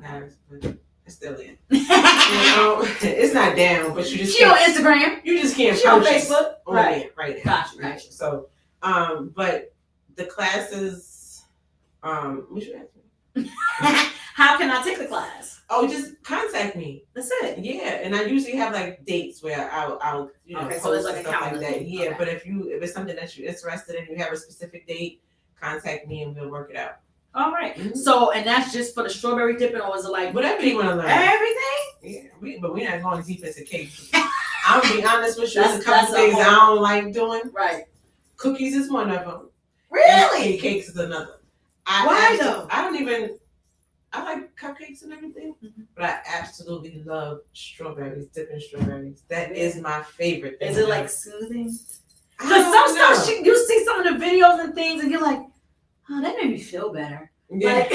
Guys, but it's still in. It's not down, but you just. She on Instagram. You just can't. She on Facebook. Right now. Gotcha. So, but the classes. What you ask me? How can I take the class? Oh, just contact me. That's it. Yeah, and I usually have dates where I'll okay, post so and stuff like that. Yeah, okay. But if it's something that you're interested in, you have a specific date, contact me and we'll work it out. All right. Mm-hmm. So, and that's just for the strawberry dipping, or is it whatever you want to learn? Everything? Yeah, but we're not going deep into cake. I'm gonna be honest with you. There's a couple things I don't like doing. Right. Cookies is one of them. Really? Cakes is another. Why though? I like cupcakes and everything, but I absolutely love strawberries, dipping strawberries. That is my favorite thing. Is it soothing? Because some stuff you see some of the videos and things, and you're like, oh, that made me feel better. Yeah.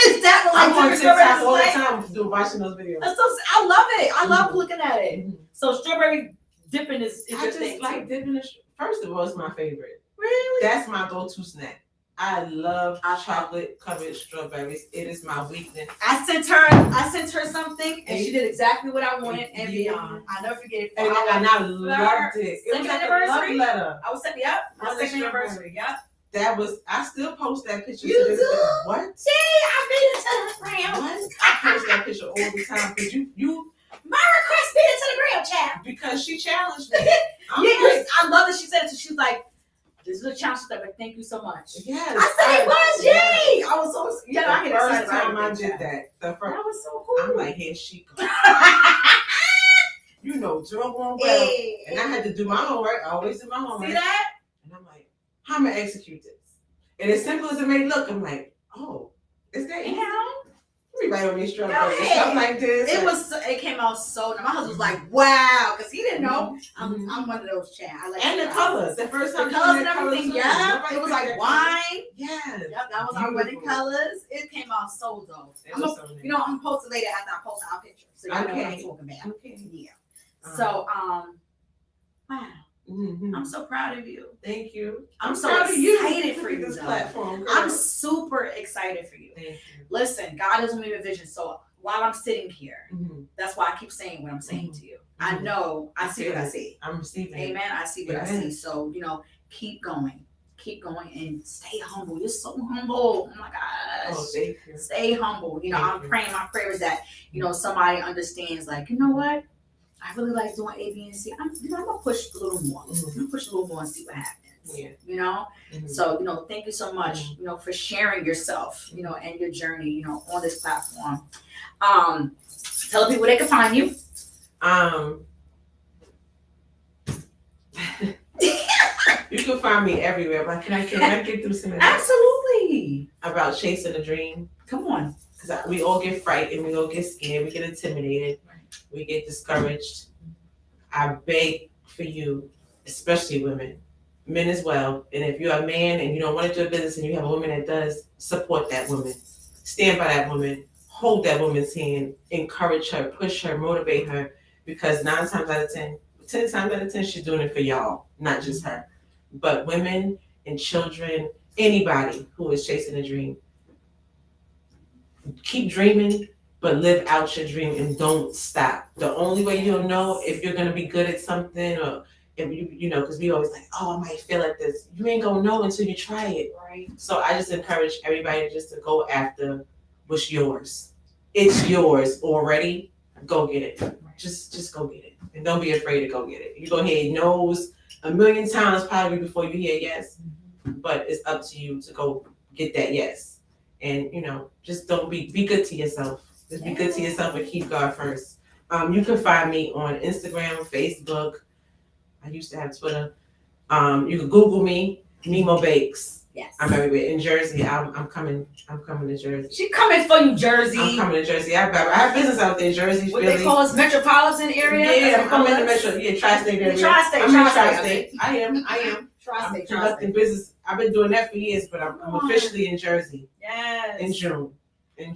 Is that I'm on TikTok all the time watching those videos. I love it. I love looking at it. Mm-hmm. So strawberry dipping is your thing. I just like dipping. First of all, it's my favorite. Really? That's my go-to snack. I love chocolate covered strawberries. It is my weakness. I sent her something, and she did exactly what I wanted and beyond. I'll never forget it. And I loved it. It was like anniversary. A love letter. I was saying, yep. My second anniversary. Yep. I still post that picture. You do? What? See, I made it to the gram. What? I post that picture all the time because you. My request made it to the gram, child. Because she challenged me. I love that she said it. So she was like, this is a challenge, but thank you so much. Yes. I said it was, yay! I was so I get excited. The first time I did that. That was so cool. I'm like, here she goes. Joe won't well. Hey. And I had to do my homework. I always do my homework. See that? And I'm like, how am I gonna execute this? And as simple as it may look, I'm like, oh, is that easy? We write on these strawberries, stuff like this. It came out so. My husband was like, "Wow," because he didn't know. I'm one of those chat. I like and the colors. The first time the colors and everything. Yeah, it was like wine. Yes. Yep, that was our wedding colors. It came out so dope. I'm gonna post it later after I post our picture, so you know what I'm talking about. Okay. Yeah. So wow. Mm-hmm. I'm so proud of you. Thank you. I'm so excited for you. This platform, I'm super excited for you. Thank you. Listen, God is moving a vision. So while I'm sitting here, that's why I keep saying what I'm saying to you. I know I see what I see. I'm receiving. Amen. I see what I see. So keep going. keep going and stay humble. You're so humble. Oh my gosh. Oh, thank you. Stay humble. You know, Thank I'm you. praying my prayers that, you know, somebody understands, like, you know what? I really like doing A, B, and C. I'm gonna push a little more. Mhm. I'm gonna push a little more and see what happens. Yeah. You know? Mhm. So, you know, thank you so much, you know, for sharing yourself, you know, and your journey, you know, on this platform. Tell people they can find you. You can find me everywhere, but can I get through some of that Absolutely. about chasing a dream? Come on. Because we all get frightened, we all get scared, we get intimidated, we get discouraged. I beg for you, especially women, men as well. And if you're a man and you don't want to do a business and you have a woman that does, support that woman. Stand by that woman. Hold that woman's hand. Encourage her, push her, motivate her. Because 10 times out of 10, she's doing it for y'all, not just her. But women and children, anybody who is chasing a dream, keep dreaming, but live out your dream and don't stop. The only way you'll know if you're gonna be good at something, or if you know, because we always like, oh, I might feel like this. You ain't gonna know until you try it. Right. So I just encourage everybody just to go after what's yours. It's yours already. Go get it. Just go get it, and don't be afraid to go get it. You're gonna hear no's a million times probably before you hear yes, but it's up to you to go get that yes. And you know, just don't be good to yourself. Just be good to yourself and keep God first. You can find me on Instagram, Facebook. I used to have Twitter. You can Google me, Nemo Bakes. Yes. I'm everywhere. In Jersey, I'm coming to Jersey. She coming for you, Jersey. I'm coming to Jersey. I have business out there in Jersey. What Philly. they call us, metropolitan area? Yeah, I'm in the metro. Yeah, tri-state area. Tri-state. I'm in tri-state. I am. I'm conducting business. I've been doing that for years, but I'm officially in Jersey. Yes. In June.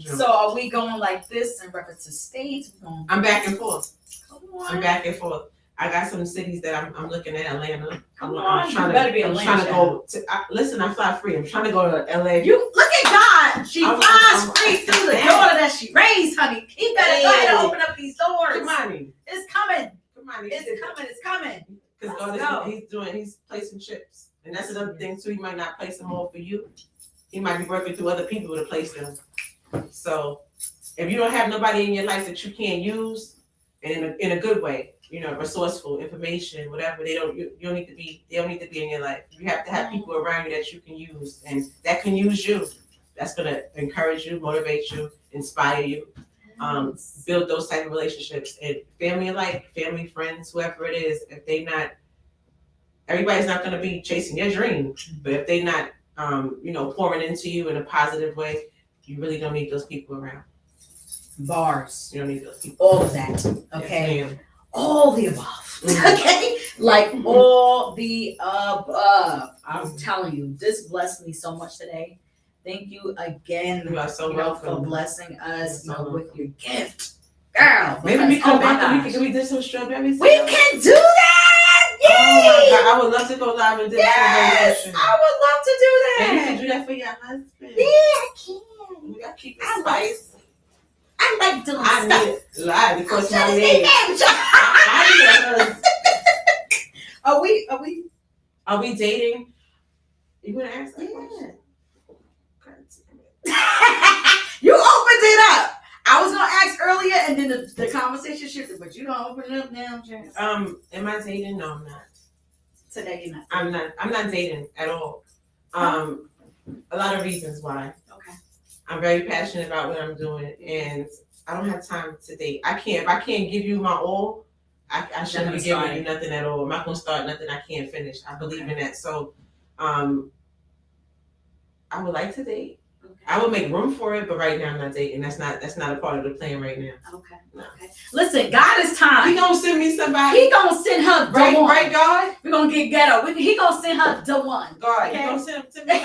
So are we going like this in reference to states? I'm back and forth. Come on. I'm back and forth. I got some cities that I'm looking at. Atlanta. Come on. I'm trying to go. Listen, I fly free. I'm trying to go to LA. You look at God. She flies free through the daughter that she raised, honey. He better go ahead and open up these doors. Come on. It's coming. Come on. It's coming. Because God he's placing chips. And that's another thing too. He might not place them all for you. He might be working through other people to place them. So if you don't have nobody in your life that you can't use, and in a good way, you know, resourceful information, whatever, they don't need to be in your life. You have to have people around you that you can use and that can use you. That's gonna encourage you, motivate you, inspire you, build those type of relationships. And family alike, family, friends, whoever it is, if they not, everybody's not gonna be chasing your dream, but if they not pouring into you in a positive way, you really don't need those people around. Bars. You don't need those people. All of that. Okay. Yes, all the above. Okay. Like all the above. I'm telling you, this blessed me so much today. Thank you again. You are so welcome. For blessing us with your gift. Girl. Maybe we come back and we do some strawberries. We can do that! Yay! Oh my God, I would love to go live and do yes, I would love to do that. And you can do that for your husband. Yeah, I can. We gotta keep it spice. I like doing I stuff. need it live because my name. Are we dating? You gonna ask that question? You opened it up. I was gonna ask earlier, and then the conversation shifted. But you don't open it up now, Jess. Am I dating? No, I'm not. Today you're not. I'm not dating at all. A lot of reasons why. Okay. I'm very passionate about what I'm doing, and I don't have time to date. If I can't give you my all, I shouldn't be giving you nothing at all. I'm not gonna start nothing I can't finish. I believe in that. So, I would like to date. Okay. I would make room for it, but right now I'm not dating. That's not a part of the plan right now. Okay. No. Okay. Listen, God is time. He gonna send me somebody. He gonna send her the one. Right, God. We're gonna get ghetto. He gonna send her the one. God, okay? He gonna send him to me.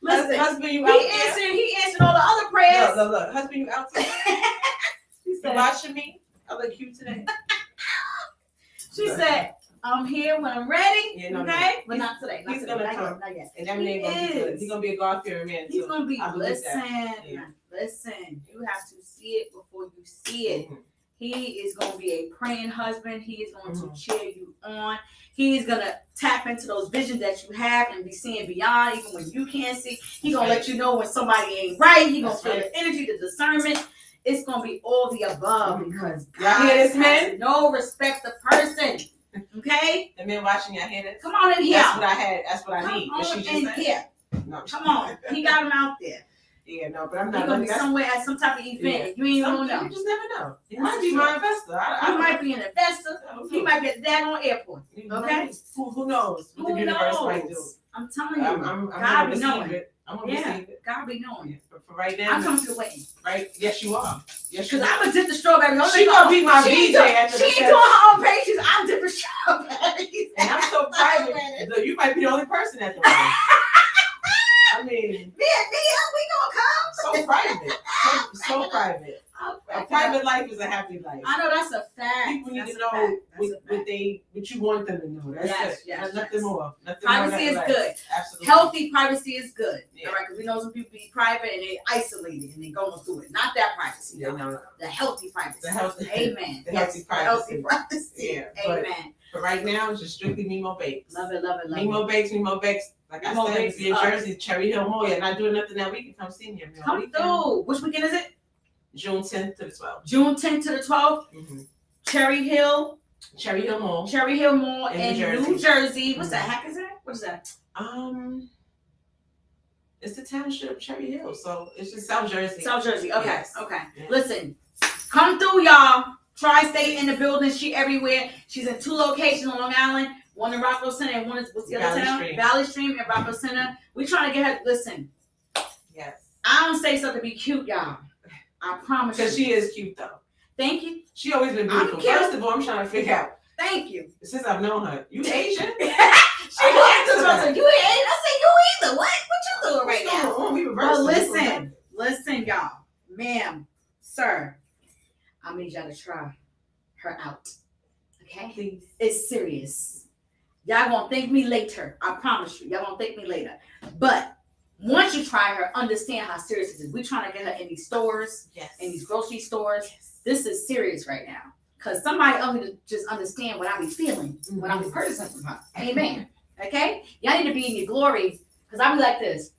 Listen, husband, you he answered all the other prayers. Look, husband, you out there? You watching me? I look cute today. She said, "I'm here when I'm ready." Yeah, no, okay, but not today. He's gonna come. Not yet. And everything gonna be good. He's gonna be a God-fearing man too. He's gonna be. Listen. You have to see it before you see it. Mm-hmm. He is going to be a praying husband. He is going to cheer you on. He is going to tap into those visions that you have and be seeing beyond, even when you can't see. He's going to let you know when somebody ain't right. He's going to feel the energy, the discernment. It's going to be all the above because God has no respect of person. Okay? The men watching, y'all hear that? Come on in here. That's what I had. That's what I need. Come on in here. No. Come on. He got him out there. Yeah, no, but I'm not. He's going to be somewhere at some type of event. Yeah. You ain't going to know. You just never know. He might be my investor. He might be an investor. He might be at the daggone airport. Okay? Who knows what the universe might do? I'm telling you. I'm God be knowing. I'm going to receive it. God be knowing. Yeah. But for right now, I'm coming to the wedding. Right? Yes, you are. Yes, because I'm going to dip the strawberry. She going to be my DJ after the She ain't doing her own page. I'm dipping strawberries. And I'm so private. You might be the only person at the wedding. I mean, we gonna come. So private, so private. A private life is a happy life. I know that's a fact. People need to know what you want them to know. That's it. Yes, nothing more. Privacy is good. Absolutely. Healthy privacy is good. Yeah. All right, because we know some people be private and they isolated and they going through it. Not that privacy. Yeah, no. The healthy privacy. The healthy. Amen. The healthy privacy. The healthy privacy. Yeah. Amen. But right now, it's just strictly Mimo Bakes. Love it, love it, love it. Mimo Bakes. Like I said, if you're in Jersey, Cherry Hill Mall, you're not doing nothing that weekend, come see me. Come through. Which weekend is it? June 10th to the 12th. June 10th to the 12th. Mm-hmm. Cherry Hill Mall. Cherry Hill Mall in New Jersey. What's that? Heck is that? What is that? It's the township of Cherry Hill, so it's just South Jersey. South Jersey. Okay. Yes. Okay. Yeah. Listen, come through, y'all. Tri-State in the building. She everywhere. She's in 2 locations on Long Island. One in Rockaway Center and one is what's the other town? Valley Stream and Rockaway Center. We trying to get her. Listen. Yes. I don't say something to be cute, y'all. I promise you. Because she is cute though. Thank you. She always been beautiful. First of all, I'm trying to figure out. Thank you. Since I've known her, you Asian? She asked us, I said, you ain't Asian. I said, you either. What you doing right now? We reversed. Well, listen, y'all, ma'am, sir. I need y'all to try her out. Okay? Please. It's serious. Y'all gonna thank me later. I promise you. Y'all gonna thank me later. But once you try her, understand how serious this is. We're trying to get her in these stores, in these grocery stores. Yes. This is serious right now. Because somebody else need to just understand what I be feeling when I be purchasing from her. Amen. Okay? Y'all need to be in your glory. Because I be like this.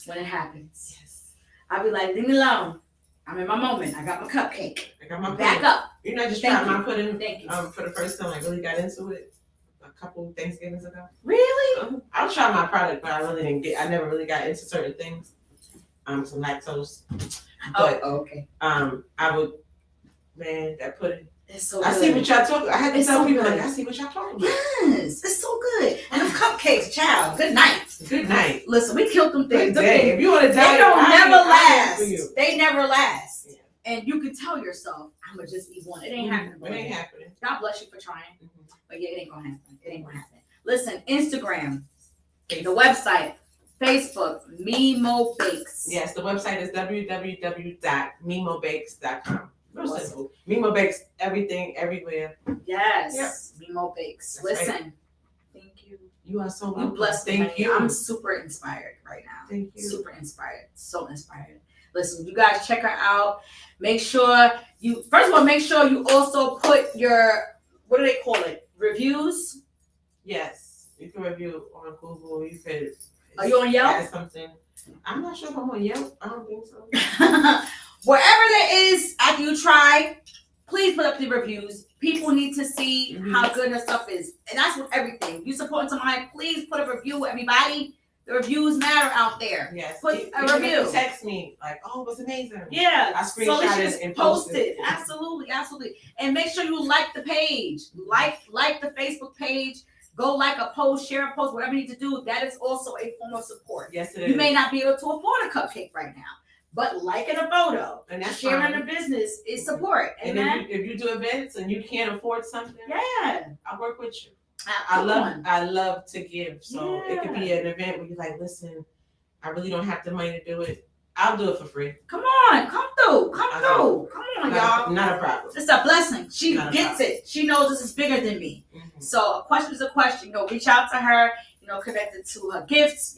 When it happens. Yes. I be like, leave me alone. I'm in my moment. I got my cupcake. I got my back up. You're not just trying my pudding. Thank you. For the first time, I really got into it a couple Thanksgivings ago. Really? I'll try my product, but I never really got into certain things. Some lactose. But okay. I would, man, that pudding. It's so I good. see what y'all talking. I had to tell people good. I see what y'all talking about. Yes, it's so good. And them cupcakes, child. Good night. Good night. Listen, we killed them things. If you want to die, they don't never last. They never last. Yeah. And you can tell yourself, I'm gonna just eat one. It ain't happening. It ain't happening. God bless you for trying. But yeah, it ain't gonna happen. It ain't gonna happen. Listen, Instagram, the website, Facebook, Mimo Bakes. Yes, the website is www.mimobakes.com. Real simple. Mimo Bakes, everything, everywhere. Yes. Yep. Mimo Bakes. That's listen. Right. Thank you. You are so welcome. You blessed me. Thank you. I'm super inspired right now. Thank you. Super inspired. So inspired. Listen, you guys check her out. Make sure you, first of all, make sure you also put your, what do they call it? Reviews? Yes. You can review on Google. You could. Are you on Yelp? Add something. I'm not sure if I'm on Yelp. I don't think so. Wherever there is, after you try, please put up the reviews. People need to see how good her stuff is. And that's with everything. You support somebody, please put a review, everybody. The reviews matter out there. Yes. Put a review. Text me like, oh, it was amazing. Yeah. I screenshot it and post it. Absolutely. And make sure you like the page. Like the Facebook page. Go like a post, share a post, whatever you need to do. That is also a form of support. Yes, it is. You may not be able to afford a cupcake right now, but liking a photo and that's sharing a business is support. And if you do events and you can't afford something, I'll work with you. I love to give. So it could be an event where you're like, listen, I really don't have the money to do it. I'll do it for free. Come on, come through. Come on, y'all. Not a problem. It's a blessing. She gets it. She knows this is bigger than me. Mm-hmm. So a question is a question. Reach out to her. Connected to her gifts.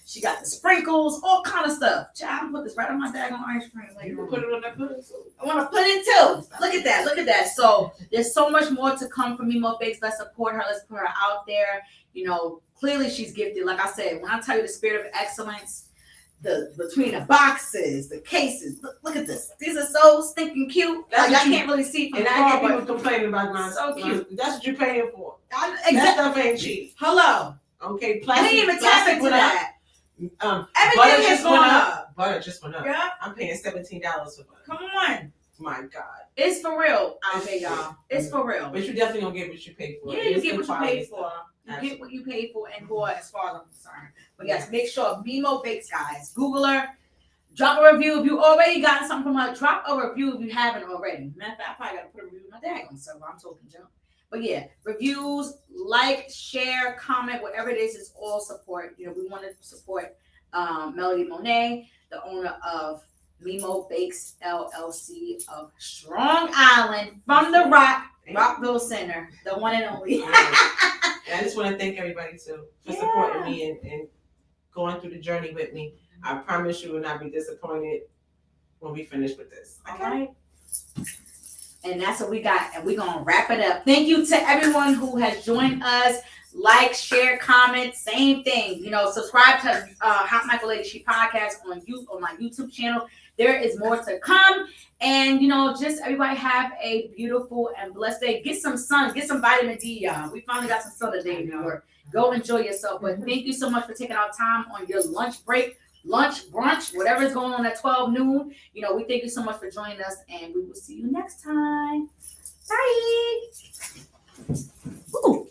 She got the sprinkles, all kind of stuff. Child, I'm gonna put this right on my bag on ice cream You later can on. put it on that pudding too. I want to put it too. Look at that. Look at that. So there's so much more to come from Memo Bakes. Let's support her. Let's put her out there. You know, clearly she's gifted. Like I said, when I tell you the spirit of excellence, between the boxes, the cases. Look at this. These are so stinking cute. That's Like, what I can't really see from And I far, get people but complaining about mine. so cute. That's what you're paying for. That exactly. stuff ain't cheap. Hello. Okay, We plastic. didn't even tap plastic into went up. that. Butter Everything just is went going up. up. Butter just went up. Yeah. I'm paying $17 for butter. Come on. My God. It's for real out there, y'all. It's for real. But you definitely gonna get what you pay for. Yeah, you get what you paid for. You get what you paid for and more as far as I'm concerned. But yes, make sure Memo Bakes, guys. Google her. Drop a review if you already got something from her. Drop a review if you haven't already. Matter of fact, I probably got to put a review in my daggone server. I'm talking junk. But yeah, reviews, like, share, comment, whatever it is all support. You know, we want to support Melody Mone, the owner of Memo Bakes LLC of Strong Island, from the Rockville Center, the one and only. And I just want to thank everybody too for supporting me and going through the journey with me. I promise you will not be disappointed when we finish with this. Okay. All right. And that's what we got. And we're going to wrap it up. Thank you to everyone who has joined us. Like, share, comment, same thing. You know, subscribe to Hot Michael Lady She Podcast on my YouTube channel. There is more to come. And, you know, just everybody have a beautiful and blessed day. Get some sun. Get some vitamin D, y'all. We finally got some sun today in New York. Go enjoy yourself. But thank you so much for taking our time on your lunch break, lunch, brunch, whatever is going on at 12 noon. You know, we thank you so much for joining us, and we will see you next time. Bye. Ooh.